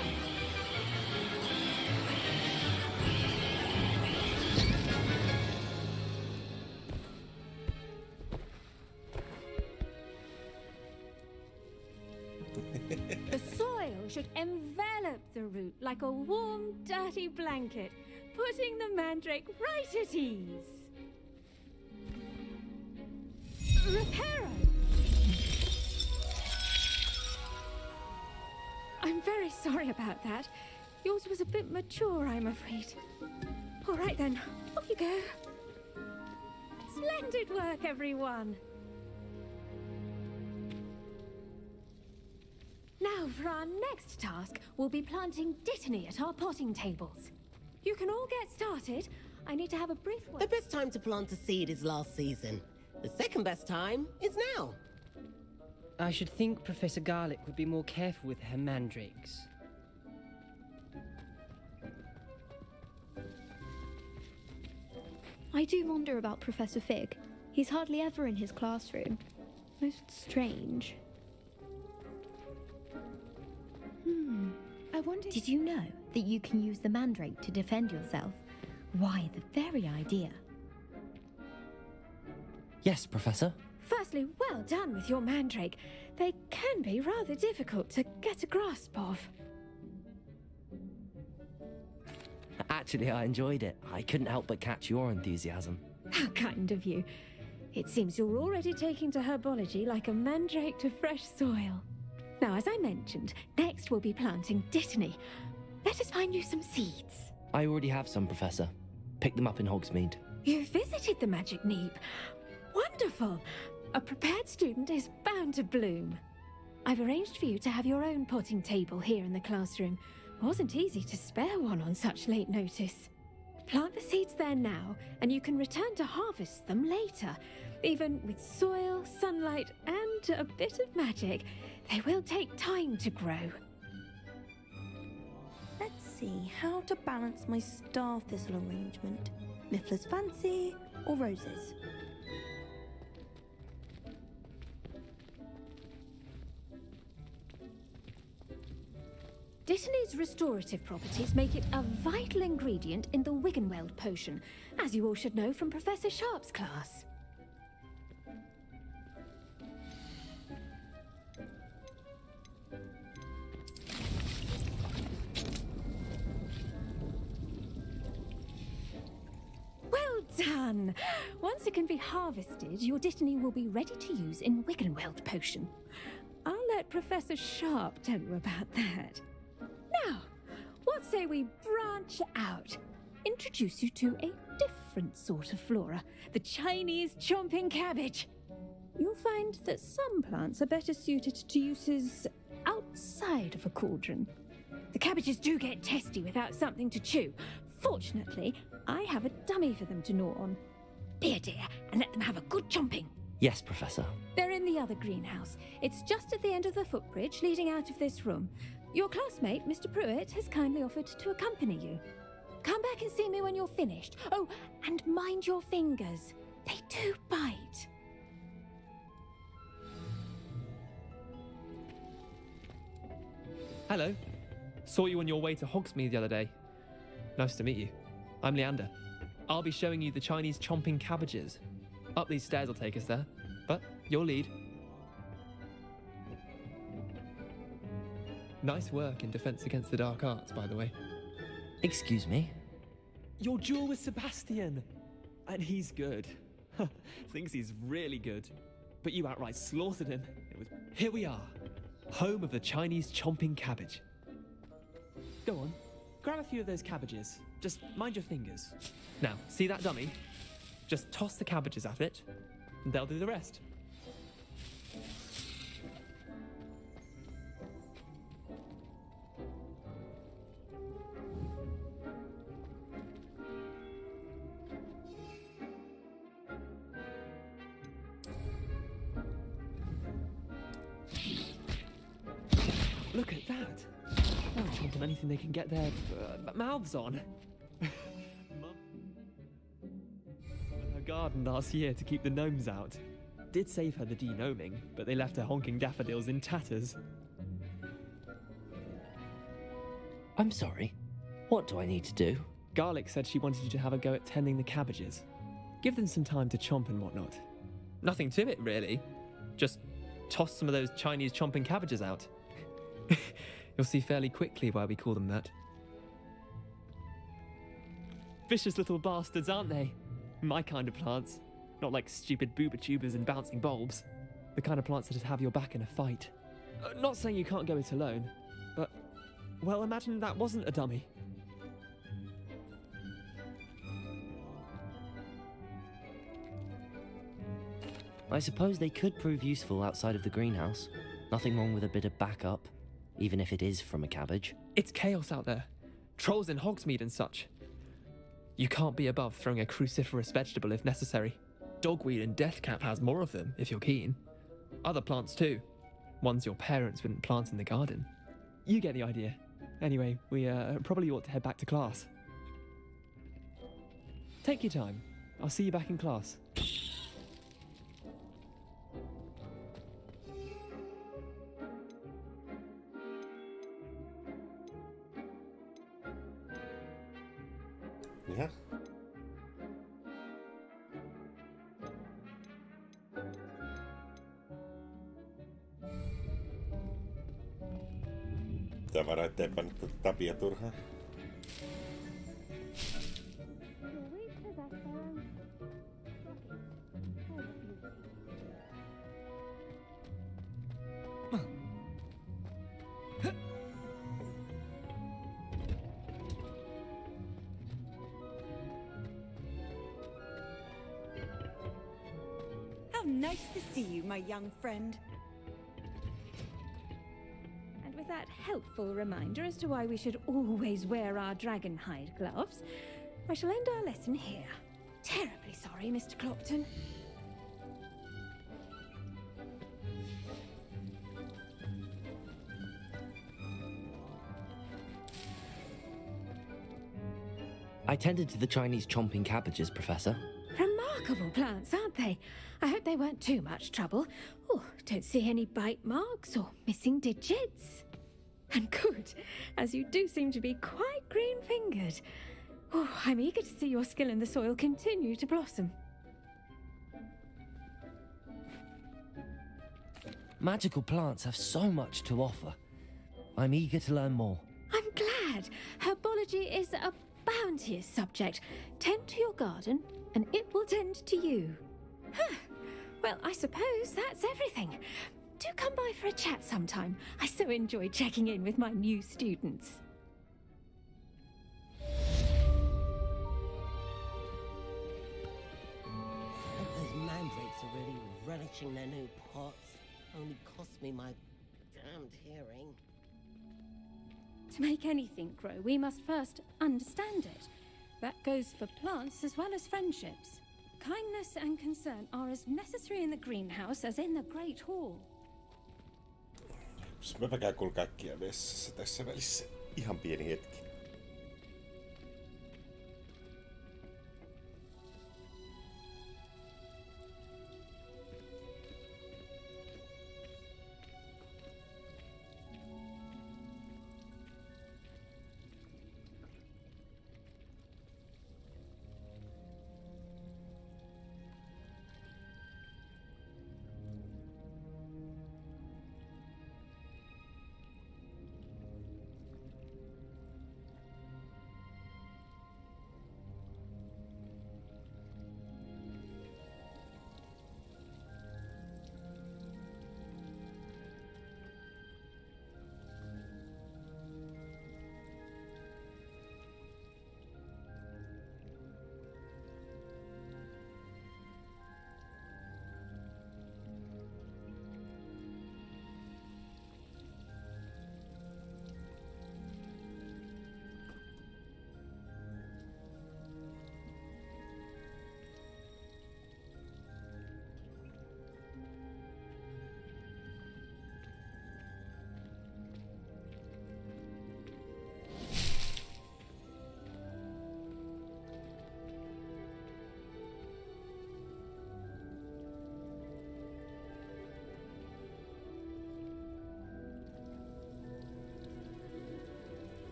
The soil should envelop the root like a warm, dirty blanket, putting the mandrake right at ease. Reparo! I'm very sorry about that. Yours was a bit mature, I'm afraid. All right then, off you go. Splendid work, everyone. Now, for our next task, we'll be planting dittany at our potting tables. You can all get started. I need to have a brief word. The best time to plant a seed is last season. The second best time is now. I should think Professor Garlic would be more careful with her mandrakes. I do wonder about Professor Fig. He's hardly ever in his classroom. Most strange. I wonder... Did you know that you can use the mandrake to defend yourself? Why, the very idea. Yes, Professor. Firstly, well done with your mandrake. They can be rather difficult to get a grasp of. Actually, I enjoyed it. I couldn't help but catch your enthusiasm. How kind of you. It seems you're already taking to herbology like a mandrake to fresh soil. Now, as I mentioned, next we'll be planting dittany. Let us find you some seeds. I already have some, Professor. Picked them up in Hogsmeade. You visited the Magic Neep. Wonderful! A prepared student is bound to bloom. I've arranged for you to have your own potting table here in the classroom. Wasn't easy to spare one on such late notice. Plant the seeds there now, and you can return to harvest them later. Even with soil, sunlight, and a bit of magic, they will take time to grow. Let's see how to balance my star thistle arrangement. Niffler's fancy or roses? Dittany's restorative properties make it a vital ingredient in the Wiggenweld potion, as you all should know from Professor Sharp's class. done. Once it can be harvested, your Dittany will be ready to use in Wiggenweld potion. I'll let Professor Sharp tell you about that. Now, what say we branch out? Introduce you to a different sort of flora, the Chinese chomping cabbage. You'll find that some plants are better suited to uses outside of a cauldron. The cabbages do get testy without something to chew. Fortunately, I have a dummy for them to gnaw on. Be a dear and let them have a good chomping. Yes, Professor. They're in the other greenhouse. It's just at the end of the footbridge leading out of this room. Your classmate, Mr. Pruitt, has kindly offered to accompany you. Come back and see me when you're finished. Oh, and mind your fingers. They do bite. Hello. Saw you on your way to Hogsmeade the other day. Nice to meet you. I'm Leander. I'll be showing you the Chinese chomping cabbages. Up these stairs will take us there, but your lead. Nice work in Defense Against the Dark Arts, by the way. Excuse me? Your duel with Sebastian! And he's good. Thinks he's really good. But you outright slaughtered him. Here we are. Home of the Chinese chomping cabbage. Go on, grab a few of those cabbages. Just mind your fingers. Now, see that dummy? Just toss the cabbages at it, and they'll do the rest. Look at that! They'll chomp on anything they can get their mouths on. Mum, in her garden last year to keep the gnomes out. Did save her the de-gnoming, but they left her honking daffodils in tatters. I'm sorry. What do I need to do? Garlic said she wanted you to have a go at tending the cabbages. Give them some time to chomp and whatnot. Nothing to it, really. Just toss some of those Chinese chomping cabbages out. You'll see fairly quickly why we call them that. Vicious little bastards, aren't they? My kind of plants. Not like stupid booba tubers and bouncing bulbs. The kind of plants that'd have your back in a fight. Not saying you can't go it alone, but, well, imagine that wasn't a dummy. I suppose they could prove useful outside of the greenhouse. Nothing wrong with a bit of backup, even if it is from a cabbage. It's chaos out there. Trolls in Hogsmeade and such. You can't be above throwing a cruciferous vegetable if necessary. Dogweed and deathcap has more of them, if you're keen. Other plants too. Ones your parents wouldn't plant in the garden. You get the idea. Anyway, we probably ought to head back to class. Take your time. I'll see you back in class. Ja. Tavara etteenpä nyt Tapia turhaan. How nice to see you, my young friend. And with that helpful reminder as to why we should always wear our dragon hide gloves, I shall end our lesson here. Terribly sorry, Mr. Clopton. I tended to the Chinese chomping cabbages, Professor. Remarkable plants, aren't they? I hope they weren't too much trouble. Oh, don't see any bite marks or missing digits. And good, as you do seem to be quite green-fingered. Oh, I'm eager to see your skill in the soil continue to blossom. Magical plants have so much to offer. I'm eager to learn more. I'm glad. Herbology is a bounteous subject. Tend to your garden, and it will tend to you. Well, I suppose that's everything. Do come by for a chat sometime. I so enjoy checking in with my new students. Those mandrakes are really relishing their new pots. Only cost me my damned hearing. To make anything grow, we must first understand it. That goes for plants as well as friendships. Kindness and concern are as necessary in the greenhouse as in the Great Hall. Mäpä käyn kuulkaa äkkiä vessassa tässä välissä. Ihan pieni hetki.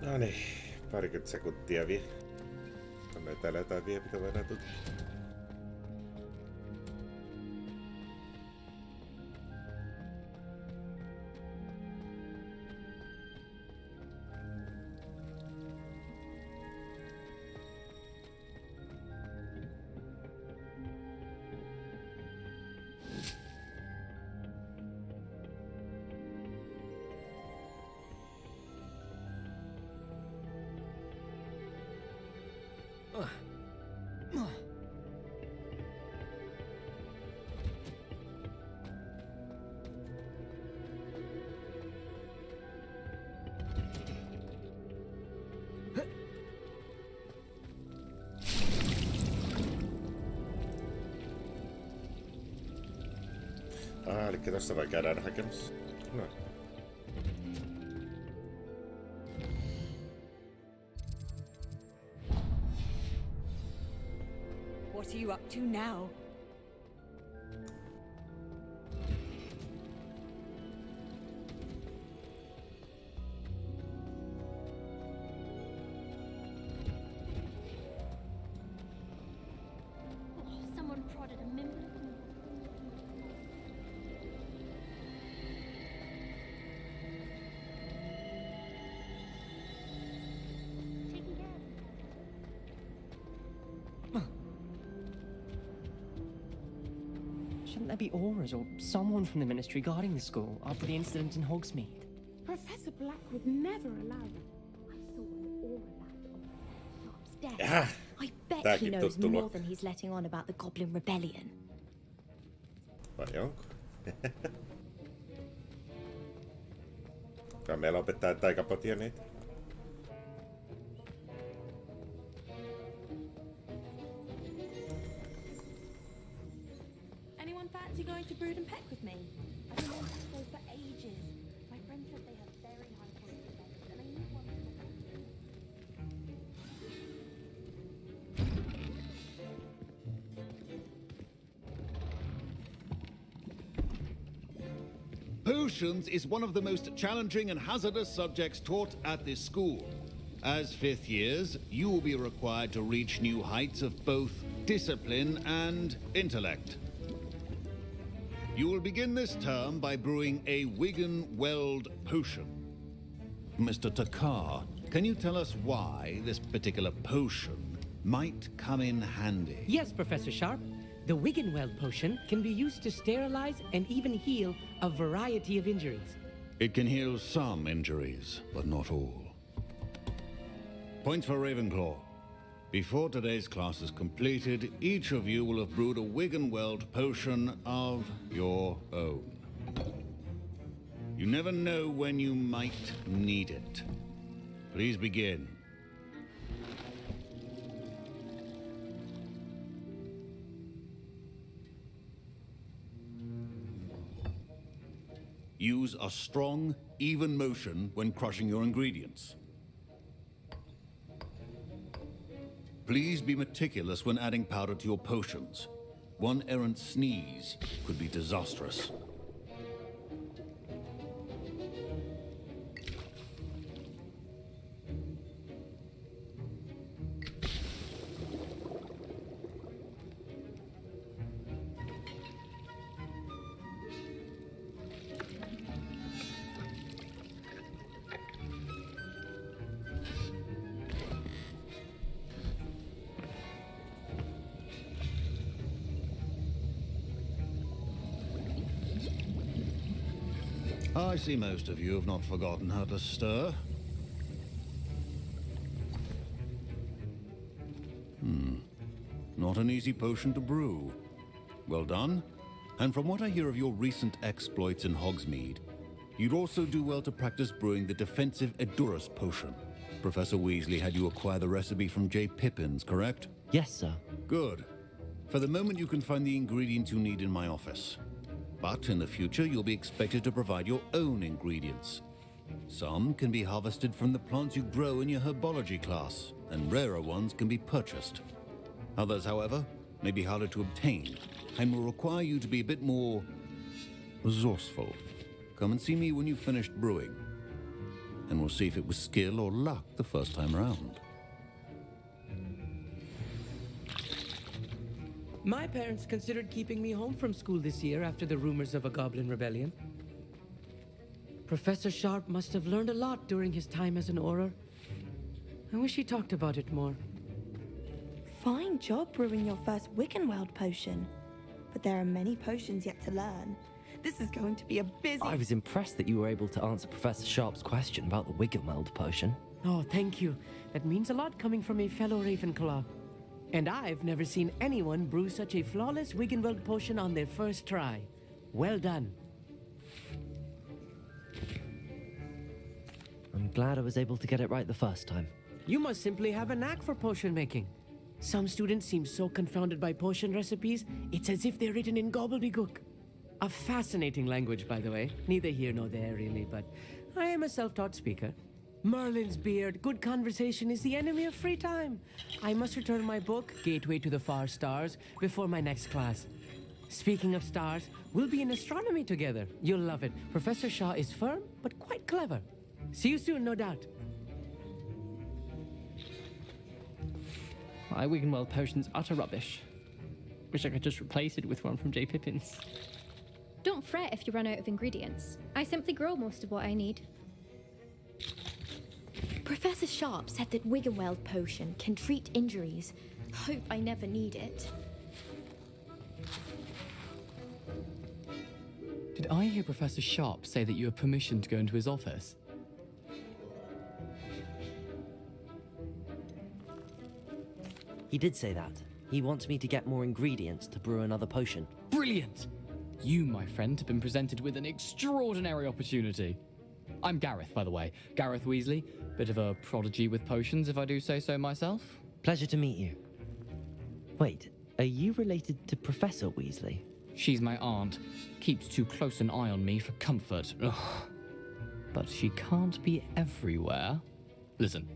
No niin, parikymmentä sekuntia vielä. On täällä jotain vielä, mitä voidaan tutkia. Eli tästä voi käydä hakemassa. No. What are you up to now? Oh, someone prodded a member. Taking care of them. Shouldn't there be auras or someone from the ministry guarding the school after the incident in Hogsmeade? Professor Black would never allow it. I saw an aura back upstairs. Ah, I bet tääkin he knows tuttu more luokka. than he's letting on about the Goblin Rebellion. Vai onko? Kai meillä opettaa taikapotia niitä. Anyone fancy going to Brood and Peck with me? I've been wanting to go for ages. My friend said they have very high quality events, and I need one. Potions is one of the most challenging and hazardous subjects taught at this school. As fifth years, you will be required to reach new heights of both discipline and intellect. You will begin this term by brewing a Wigan-Weld potion. Mr. Takar, can you tell us why this particular potion might come in handy? Yes, Professor Sharp. The Wiggenweld potion can be used to sterilize and even heal a variety of injuries. It can heal some injuries, but not all. Points for Ravenclaw. Before today's class is completed, each of you will have brewed a Wiggenweld potion of your own. You never know when you might need it. Please begin. Use a strong, even motion when crushing your ingredients. Please be meticulous when adding powder to your potions. One errant sneeze could be disastrous. I see most of you have not forgotten how to stir. Not an easy potion to brew. Well done. And from what I hear of your recent exploits in Hogsmeade, you'd also do well to practice brewing the defensive Edurus potion. Professor Weasley had you acquire the recipe from J. Pippins, correct? Yes, sir. Good. For the moment, you can find the ingredients you need in my office. But in the future, you'll be expected to provide your own ingredients. Some can be harvested from the plants you grow in your herbology class, and rarer ones can be purchased. Others, however, may be harder to obtain, and will require you to be a bit more resourceful. Come and see me when you've finished brewing, and we'll see if it was skill or luck the first time around. My parents considered keeping me home from school this year after the rumors of a Goblin Rebellion. Professor Sharp must have learned a lot during his time as an Auror. I wish he talked about it more. Fine job brewing your first Wiggenweld potion. But there are many potions yet to learn. This is going to be a busy... I was impressed that you were able to answer Professor Sharp's question about the Wiggenweld potion. Oh, thank you. That means a lot coming from a fellow Ravenclaw. And I've never seen anyone brew such a flawless Wiggenweld potion on their first try. Well done. I'm glad I was able to get it right the first time. You must simply have a knack for potion making. Some students seem so confounded by potion recipes, it's as if they're written in gobbledygook. A fascinating language, by the way. Neither here nor there, really, but I am a self-taught speaker. Merlin's beard, good conversation is the enemy of free time. I must return my book, Gateway to the Far Stars, before my next class. Speaking of stars, we'll be in astronomy together. You'll love it. Professor Shaw is firm, but quite clever. See you soon, no doubt. My Wiggenweld potion's utter rubbish. Wish I could just replace it with one from J. Pippin's. Don't fret if you run out of ingredients. I simply grow most of what I need. Professor Sharp said that Wiggenweld potion can treat injuries. Hope I never need it. Did I hear Professor Sharp say that you have permission to go into his office? He did say that. He wants me to get more ingredients to brew another potion. Brilliant! You, my friend, have been presented with an extraordinary opportunity. I'm Gareth, by the way. Gareth Weasley. Bit of a prodigy with potions, if I do say so myself. Pleasure to meet you. Wait, are you related to Professor Weasley? She's my aunt. Keeps too close an eye on me for comfort. Ugh. But she can't be everywhere. Listen,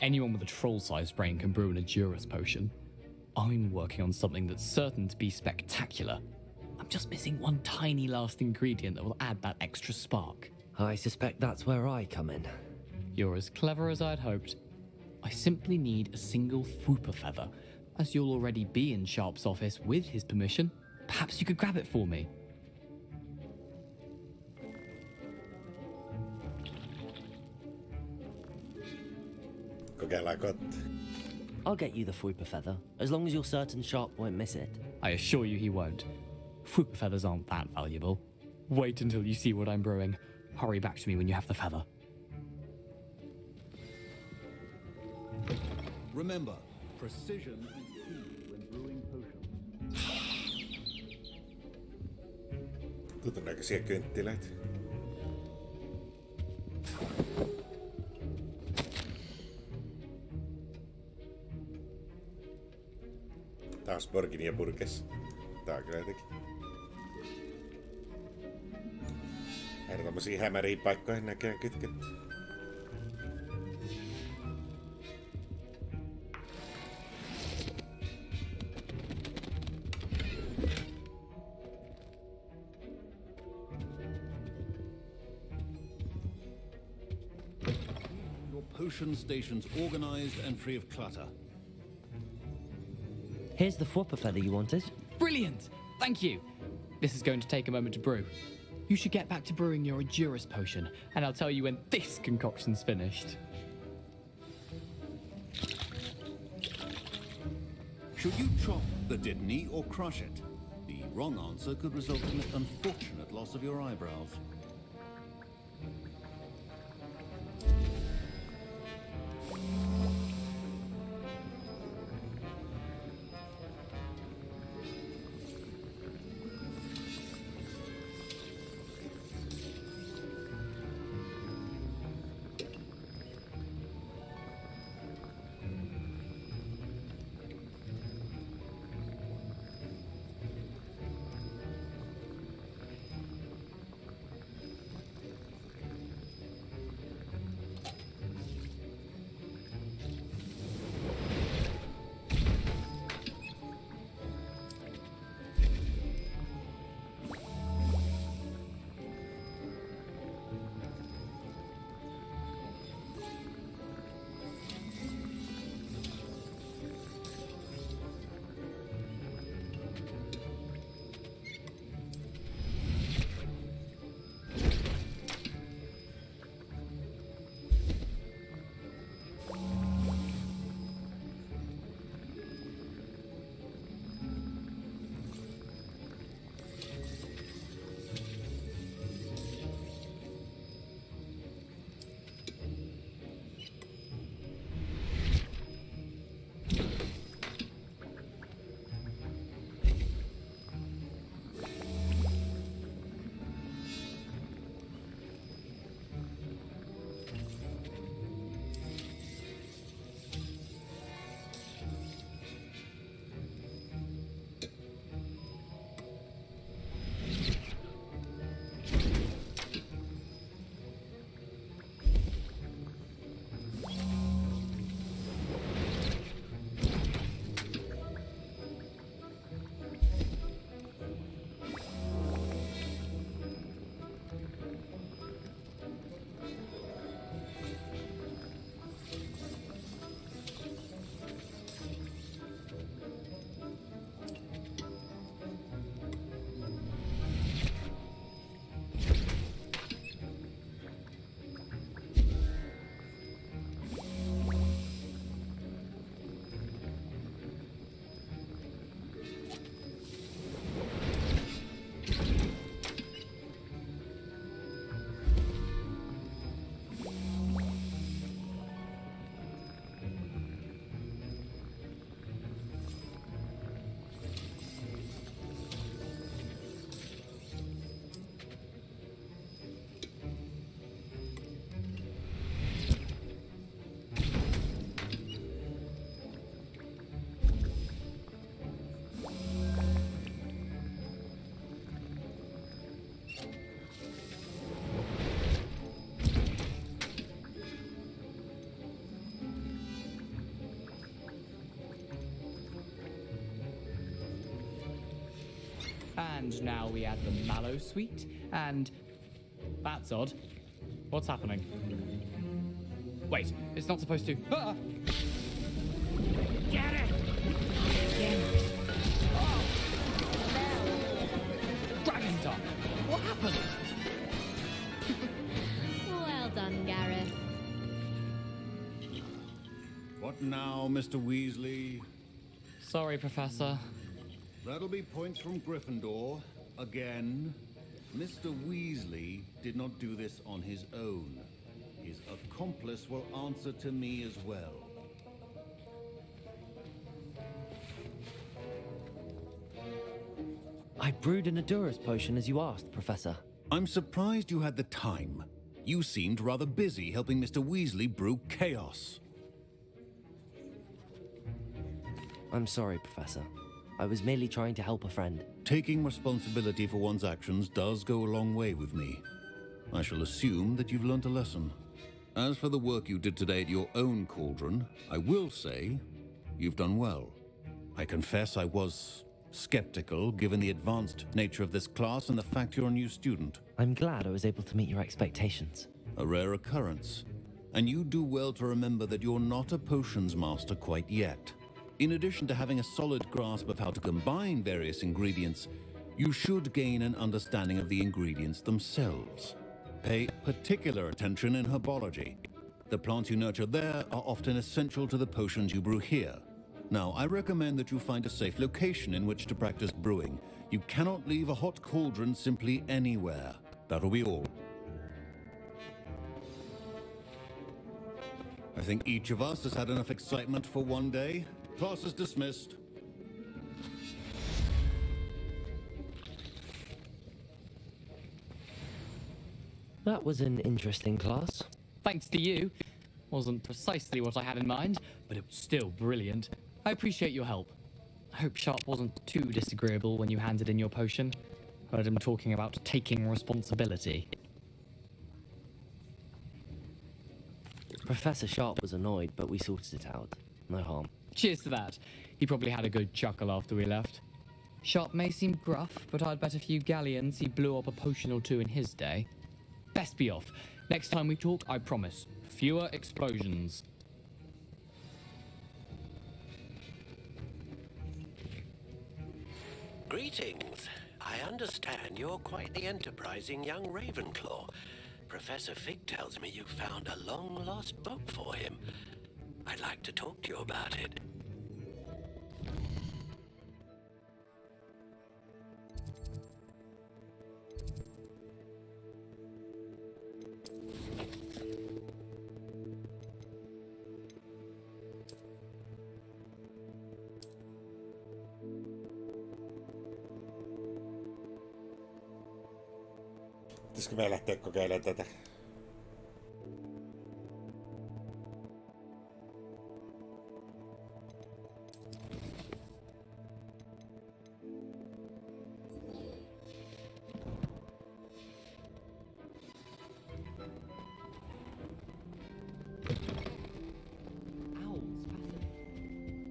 anyone with a troll-sized brain can brew an Adurus potion. I'm working on something that's certain to be spectacular. I'm just missing one tiny last ingredient that will add that extra spark. I suspect that's where I come in. You're as clever as I'd hoped. I simply need a single Fwooper feather. As you'll already be in Sharp's office with his permission, perhaps you could grab it for me. Kokeillaanko? I'll get you the Fwooper feather, as long as you're certain Sharp won't miss it. I assure you he won't. Fwooper feathers aren't that valuable. Wait until you see what I'm brewing. Hurry back to me when you have the feather. Remember, precision is key when brewing potions. Tutun näköisiä kynttilöitä. Taas Borgin ja Burgess. Tää on kyllä jotenkin. Aina tommosia hämäriä paikkoja näköjään kytketty. Your potion station's organized and free of clutter. Here's the Fwooper feather you wanted. Brilliant! Thank you! This is going to take a moment to brew. You should get back to brewing your Adurus potion, and I'll tell you when this concoction's finished. Should you chop the Didney or crush it? The wrong answer could result in an unfortunate loss of your eyebrows. And now we add the mallow sweet, and... That's odd. What's happening? Wait, it's not supposed to... Ah! Get it! Oh! Dragon Tongue! What happened? Well done, Gareth. What now, Mr. Weasley? Sorry, Professor. That'll be points from Gryffindor. Again. Mr. Weasley did not do this on his own. His accomplice will answer to me as well. I brewed an Adurus potion as you asked, Professor. I'm surprised you had the time. You seemed rather busy helping Mr. Weasley brew chaos. I'm sorry, Professor. I was merely trying to help a friend. Taking responsibility for one's actions does go a long way with me. I shall assume that you've learnt a lesson. As for the work you did today at your own cauldron, I will say you've done well. I confess I was skeptical given the advanced nature of this class and the fact you're a new student. I'm glad I was able to meet your expectations. A rare occurrence. And you do well to remember that you're not a potions master quite yet. In addition to having a solid grasp of how to combine various ingredients, you should gain an understanding of the ingredients themselves. Pay particular attention in herbology. The plants you nurture there are often essential to the potions you brew here. Now, I recommend that you find a safe location in which to practice brewing. You cannot leave a hot cauldron simply anywhere. That'll be all. I think each of us has had enough excitement for one day. Class is dismissed. That was an interesting class. Thanks to you. Wasn't precisely what I had in mind, but it was still brilliant. I appreciate your help. I hope Sharp wasn't too disagreeable when you handed in your potion. Heard him talking about taking responsibility. Professor Sharp was annoyed, but we sorted it out. No harm. Cheers to that. He probably had a good chuckle after we left. Sharp may seem gruff, but I'd bet a few galleons he blew up a potion or two in his day. Best be off. Next time we talk, I promise. Fewer explosions. Greetings. I understand you're quite the enterprising young Ravenclaw. Professor Fig tells me you found a long-lost book for him. I'd like to talk to you about it. Pitäisikö me lähteä kokeilemaan tätä?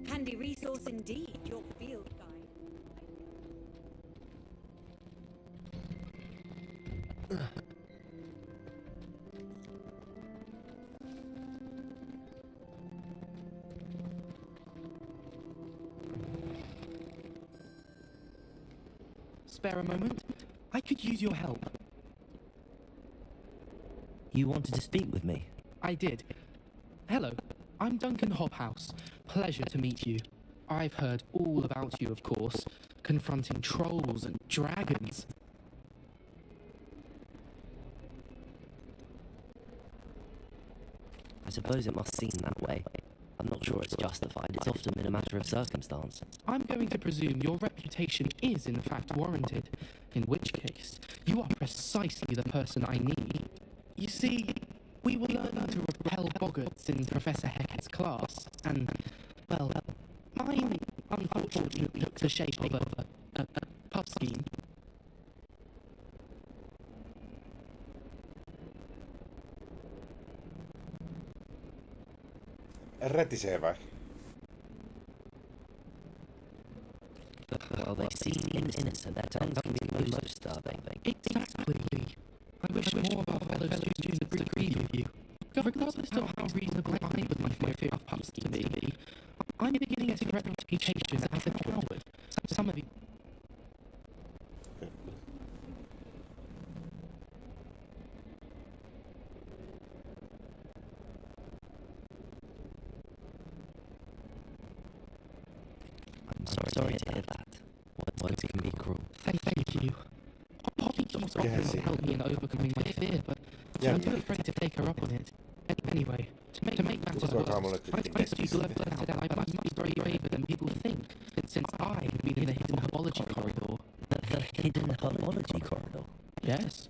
Handy resource indeed, your field guide. Spare a moment? I could use your help. You wanted to speak with me? I did. Hello, I'm Duncan Hobhouse. Pleasure to meet you. I've heard all about you, of course, confronting trolls and dragons. I suppose it must seem that way. I'm not sure it's justified. It's often been a matter of circumstance. I'm going to presume your reputation is in fact warranted, in which case you are precisely the person I need. You see, we were learning to repel boggarts in Professor Hecat's class, and, well, mine unfortunately took the shape of a puff scheme. Rätisee vai? Well, they seem innocent, their tongues can be most disturbing. Exactly. I wish more of our fellow students agreed with you. Regardless of how reasonable I believe my fear of pups to be, I'm beginning to get a reputation as a coward. Some of you... I'm sorry to hear that. Words can be cruel. Thank you. Poppy keeps offering to help me in overcoming my fear, but I'm too afraid to take her up on it. Anyway, to make matters worse, I still have found out I must be very braver than people think, since I have been in the hidden herbology corridor. The hidden herbology corridor? Yes.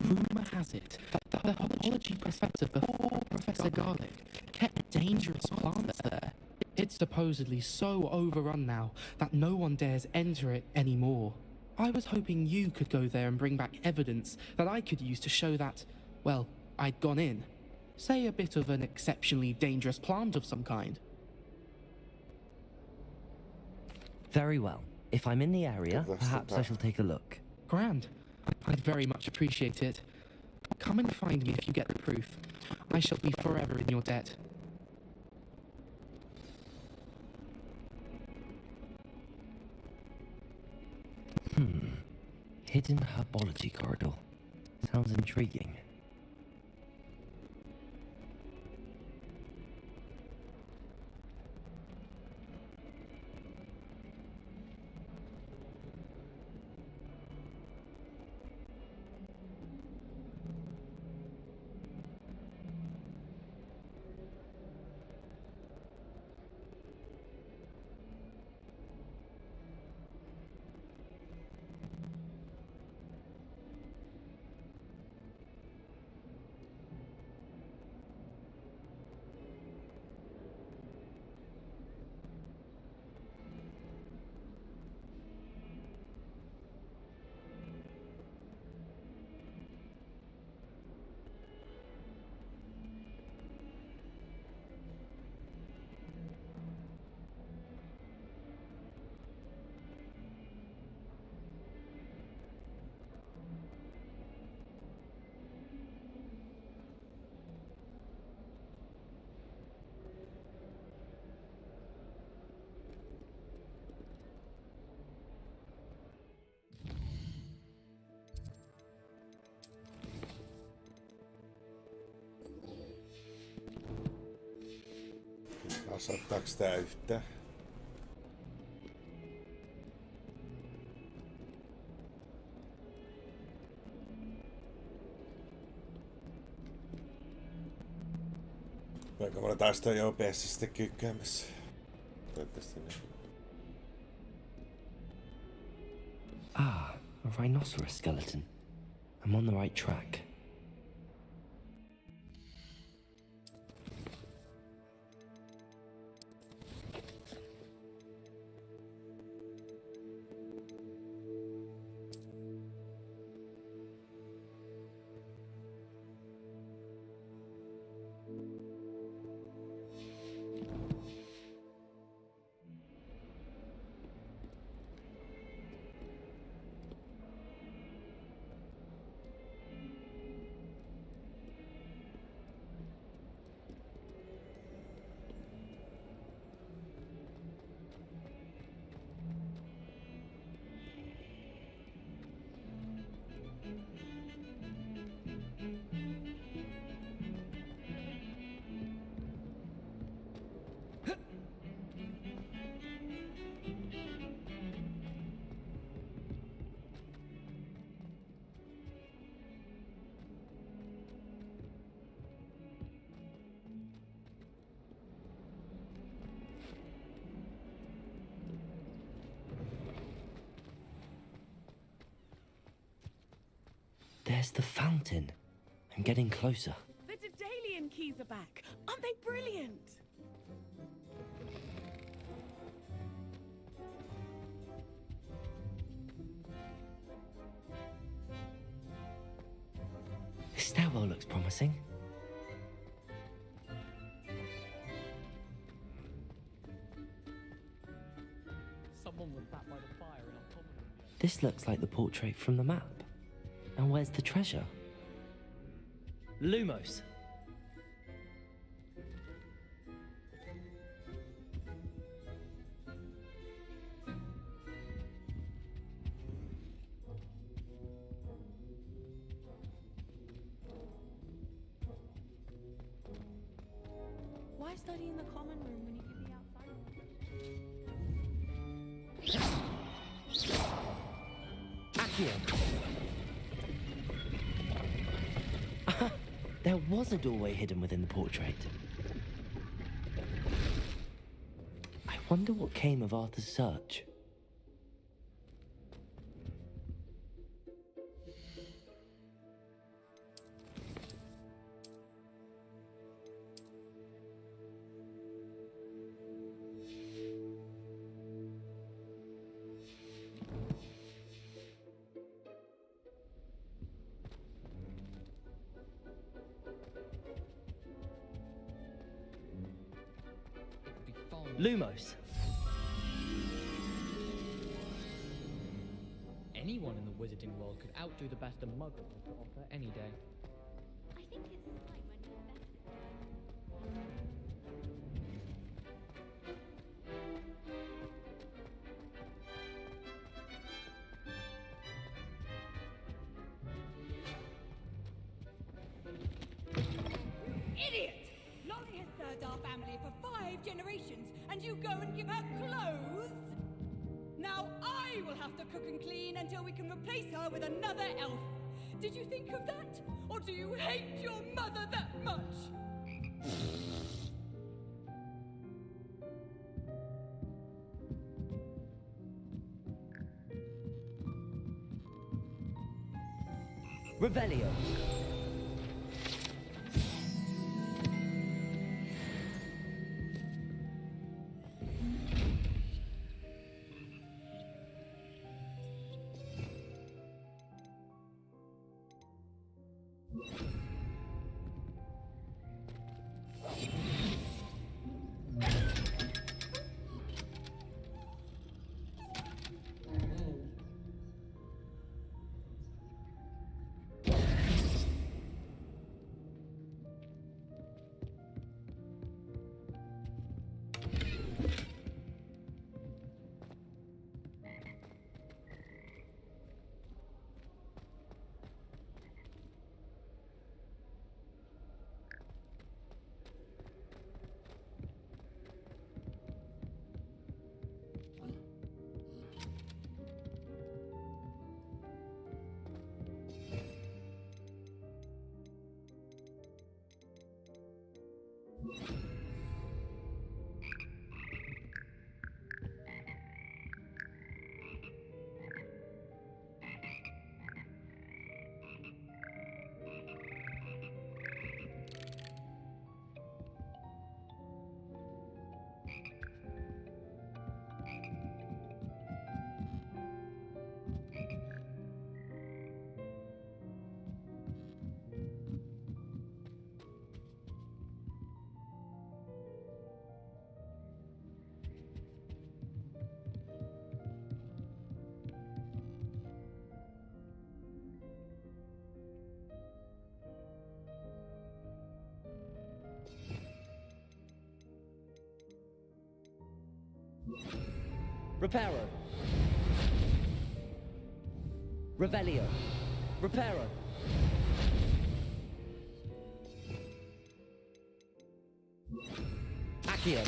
Rumour has it that the herbology professor before Professor Garlic kept dangerous plants there. It's supposedly so overrun now that no one dares enter it anymore. I was hoping you could go there and bring back evidence that I could use to show that, well, I'd gone in. Say a bit of an exceptionally dangerous plant of some kind. Very well. If I'm in the area, perhaps I shall take a look. Grand. I'd very much appreciate it. Come and find me if you get the proof. I shall be forever in your debt. Hidden herbology corridor. Sounds intriguing. Osattaaks tää yhtään? Voinko mulla taas toi OBS sitten kykkäämässä? Toivottavasti ne. Ah, a rhinoceros skeleton. I'm on the right track. There's the fountain. I'm getting closer. The Daedalian keys are back. Aren't they brilliant? This stairwell looks promising. Someone was back by the fire in our common room. This looks like the portrait from the map. And where's the treasure? Lumos. Why study in the common room when you could be outside? Accio! There was a doorway hidden within the portrait. I wonder what came of Arthur's search. Lumos. Anyone in the wizarding world could outdo the best a muggle has to offer any day. I think it's time when you're better. Idiot! Lolly has served our family for 5 generations, and you go and give her clothes? Now I will have to cook and clean until we can replace her with another elf. Did you think of that? Or do you hate your mother that much? Revelio. Reparo. Revelio. Reparo. Accio.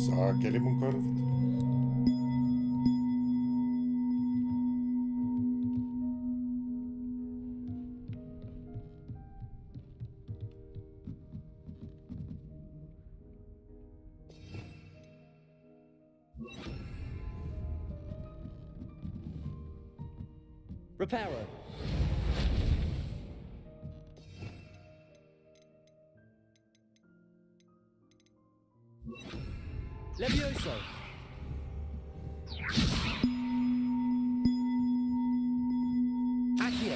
Saakeli mun korvat. Reparo. Levioso! Accio!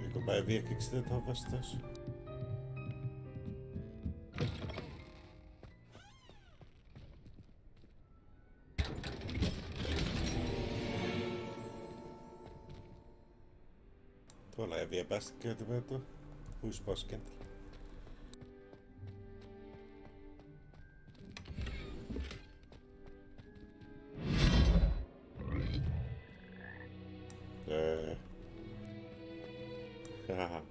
Eikö mä en vie keksitetä vastaus? Tuolla ei vielä päästä käytämään tuo huispauskentällä. Haha.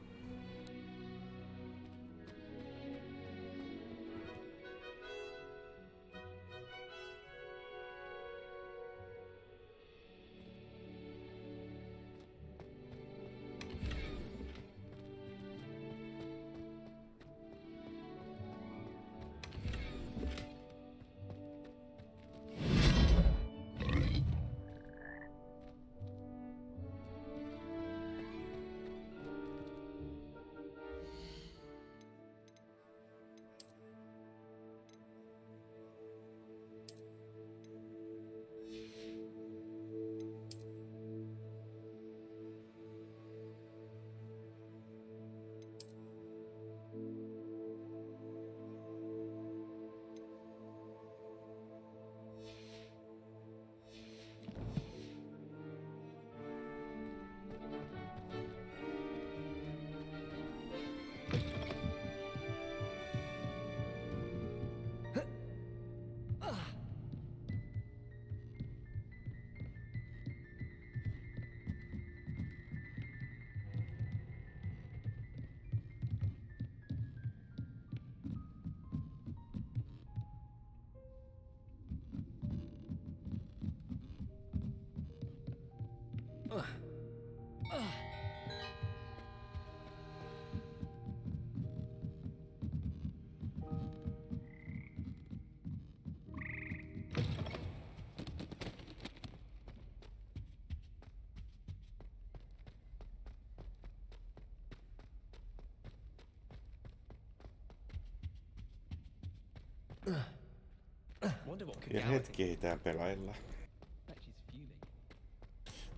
Ja hetki ei tää pelailla.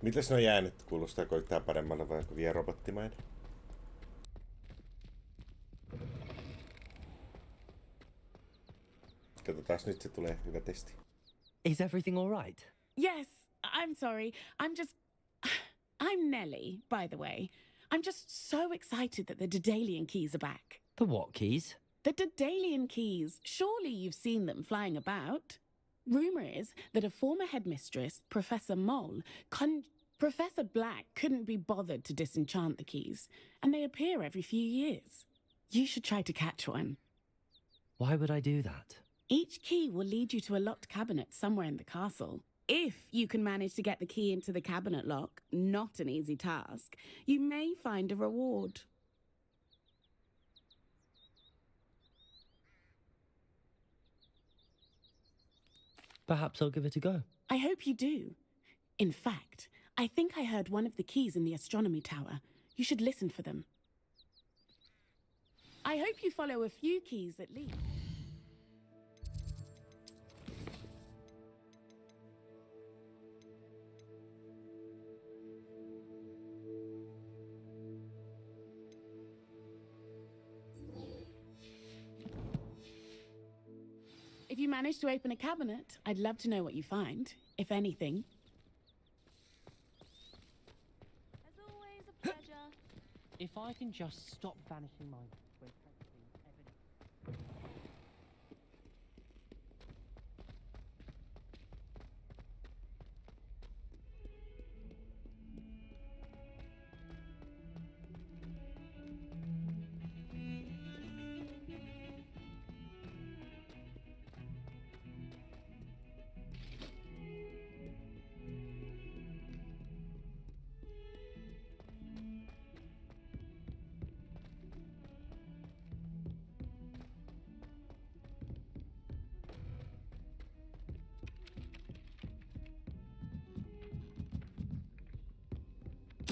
Mitäs nuo äänet kuulostaa? Koittaa paremmalla vai onko vielä robottimainen? Katsotaas nyt, se tulee hyvä testi. Is everything all right? Yes, I'm sorry. I'm Nellie, by the way. I'm just so excited that the Daedalian keys are back. The what keys? The Daedalian keys. Surely you've seen them flying about. Rumor is that a former headmistress, Professor Professor Black couldn't be bothered to disenchant the keys, and they appear every few years. You should try to catch one. Why would I do that? Each key will lead you to a locked cabinet somewhere in the castle. If you can manage to get the key into the cabinet lock, not an easy task, you may find a reward. Perhaps I'll give it a go. I hope you do. In fact, I think I heard one of the keys in the astronomy tower. You should listen for them. I hope you follow a few keys at least. If you manage to open a cabinet, I'd love to know what you find, if anything. As always, a pleasure. If I can just stop vanishing my when practicing evidence.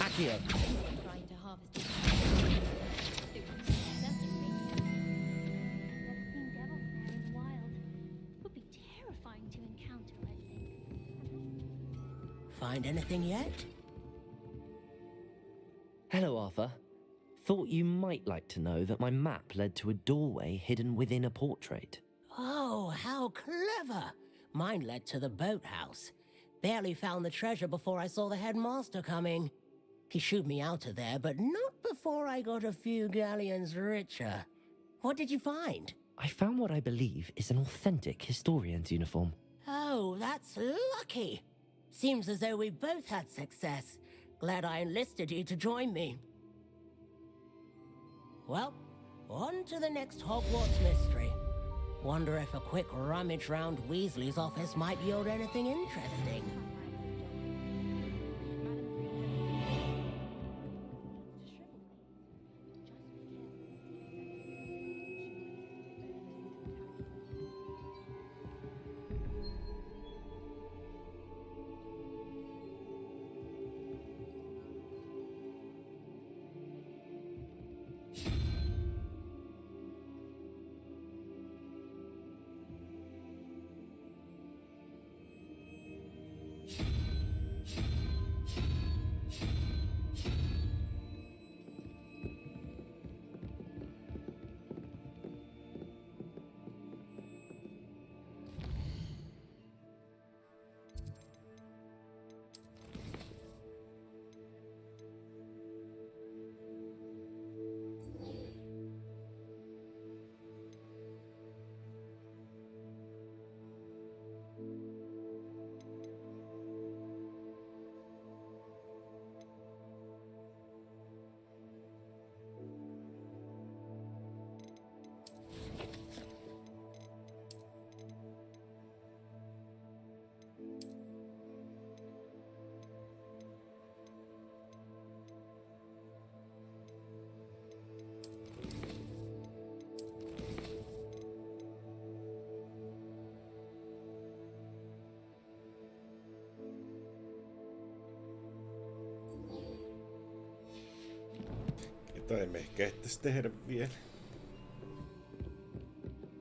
Trying to harvest it. Something devil snare in the wild. Would be terrifying to encounter, I think. Find anything yet? Hello, Arthur. Thought you might like to know that my map led to a doorway hidden within a portrait. Oh, how clever! Mine led to the boathouse. Barely found the treasure before I saw the headmaster coming. He shooed me out of there, but not before I got a few galleons richer. What did you find? I found what I believe is an authentic historian's uniform. Oh, that's lucky. Seems as though we both had success. Glad I enlisted you to join me. Well, on to the next Hogwarts mystery. Wonder if a quick rummage round Weasley's office might yield anything interesting. Tai me ehkä ehtäisi tehdä vielä.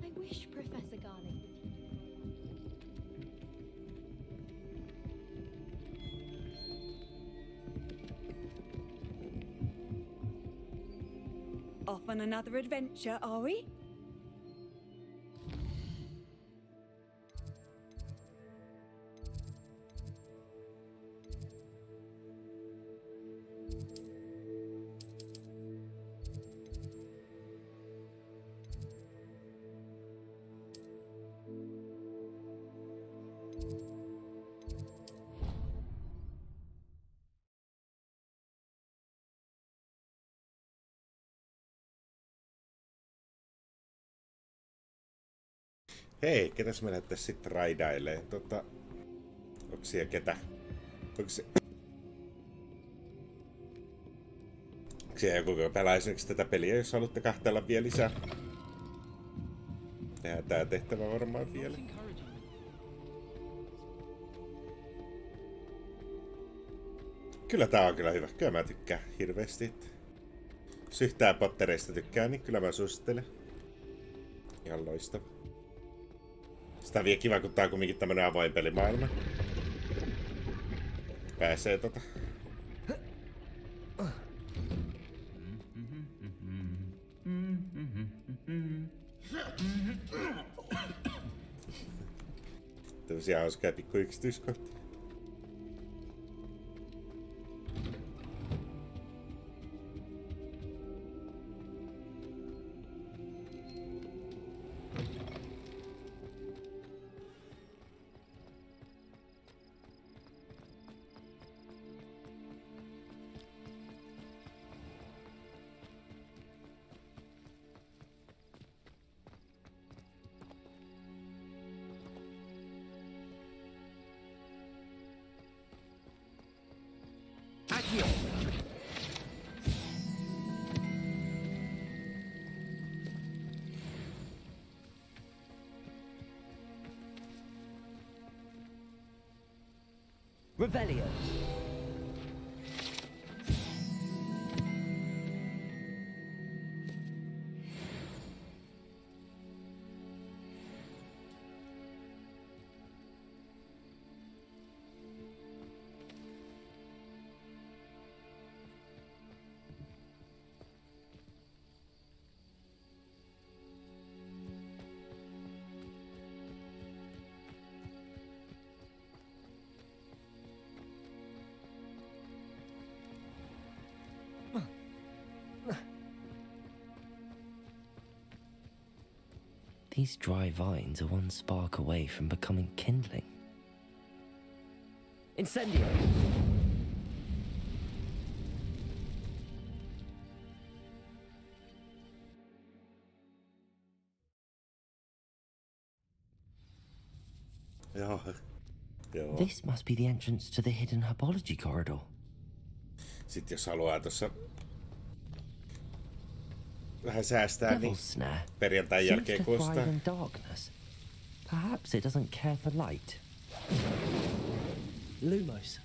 I wish Professor Garlic. Off on another adventure, are we? Hei, ketäs me lähdettäis sitten raidaileen? Onko siellä ketä? Onko siellä joku, joka pelaa esimerkiksi tätä peliä, jos haluatte kahtella vielä lisää? Tehdään tää tehtävä varmaan vielä. Kyllä tää on kyllä hyvä. Kyllä mä tykkään hirveesti. Jos yhtään Pottereista tykkää, niin kyllä mä suosittelen. Ihan loistava. Sitä on vielä kiva, kun tää on kumminkin tämmönen avoin pelimaailma. Pääsee tämmösiä hauskoja pikku yksityiskohtia. Revelio. These dry vines are one spark away from becoming kindling. Incendio! Joo. Joo. This must be the entrance to the hidden herbology corridor. Sitten jos haluaa tuossa vähän säästää, niin perjantain jälkeen kuostaa. In darkness. Perhaps it doesn't care for light. Lumos.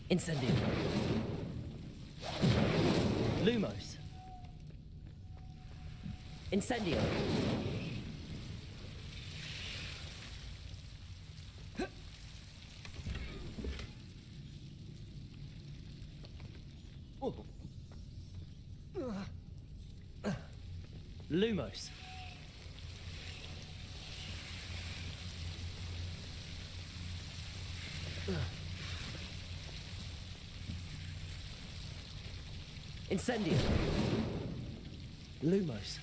Incendio. Lumos. Incendio. Lumos. Incendio. Lumos.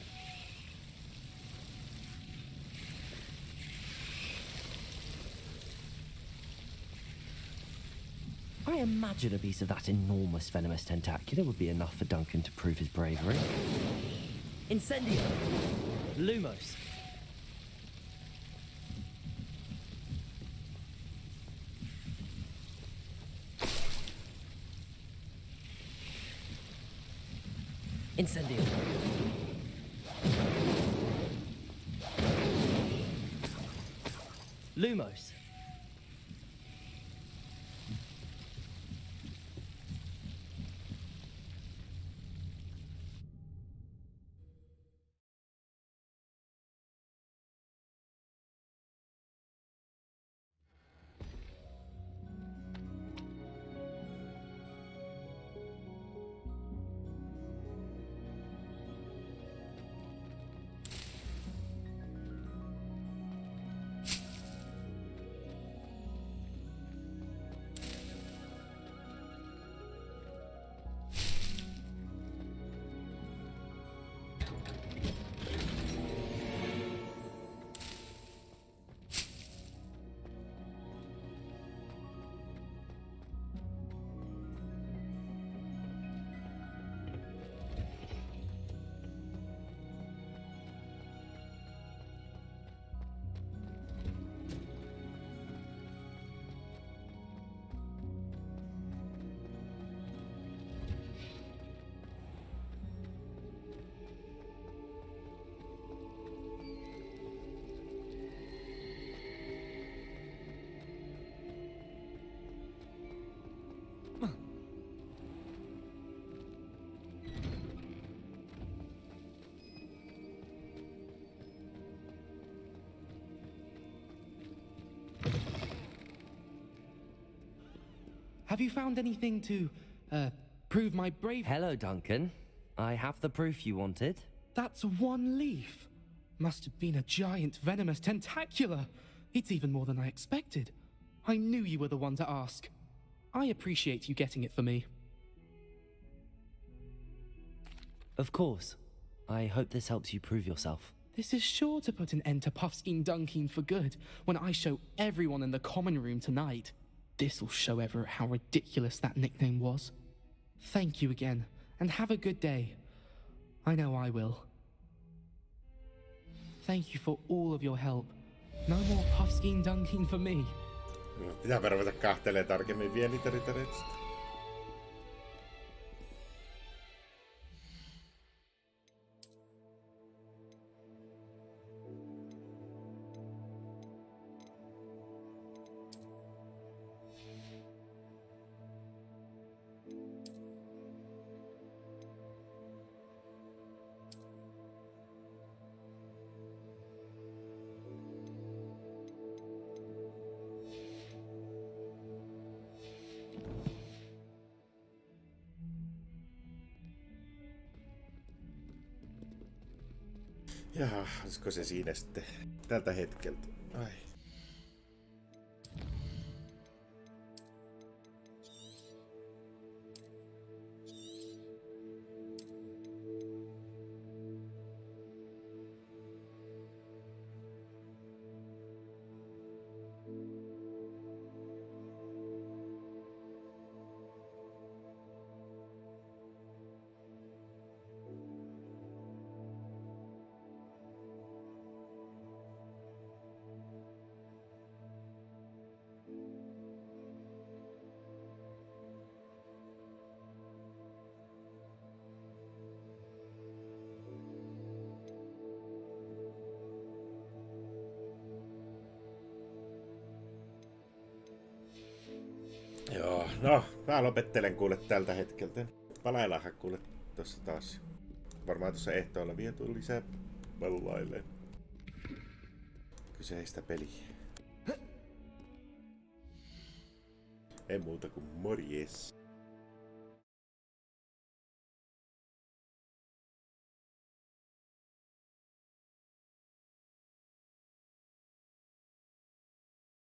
I imagine a piece of that enormous venomous tentacula would be enough for Duncan to prove his bravery. Incendio. Lumos. Incendio. Lumos. Have you found anything to, prove my bravery? Hello, Duncan. I have the proof you wanted. That's one leaf. Must have been a giant venomous tentacula. It's even more than I expected. I knew you were the one to ask. I appreciate you getting it for me. Of course. I hope this helps you prove yourself. This is sure to put an end to Puffskein Dunkeen for good when I show everyone in the common room tonight. This'll show Everett how ridiculous that nickname was. Thank you again, and have a good day. I know I will. Thank you for all of your help. No more Puffskein Dunkeen for me. Pitääpä ruveta kahtelemaan tarkemmin vielä niitä ritareista. Jaha, olisiko se siinä sitten tältä hetkeltä? Ai. Joo, no, mä lopettelen kuule tältä hetkeltä. Palaillaanhan kuule tossa taas. Varmaan tuossa ehtoolla vielä tuli lisää pallailee kyseistä peliä. Ei muuta kuin morjes.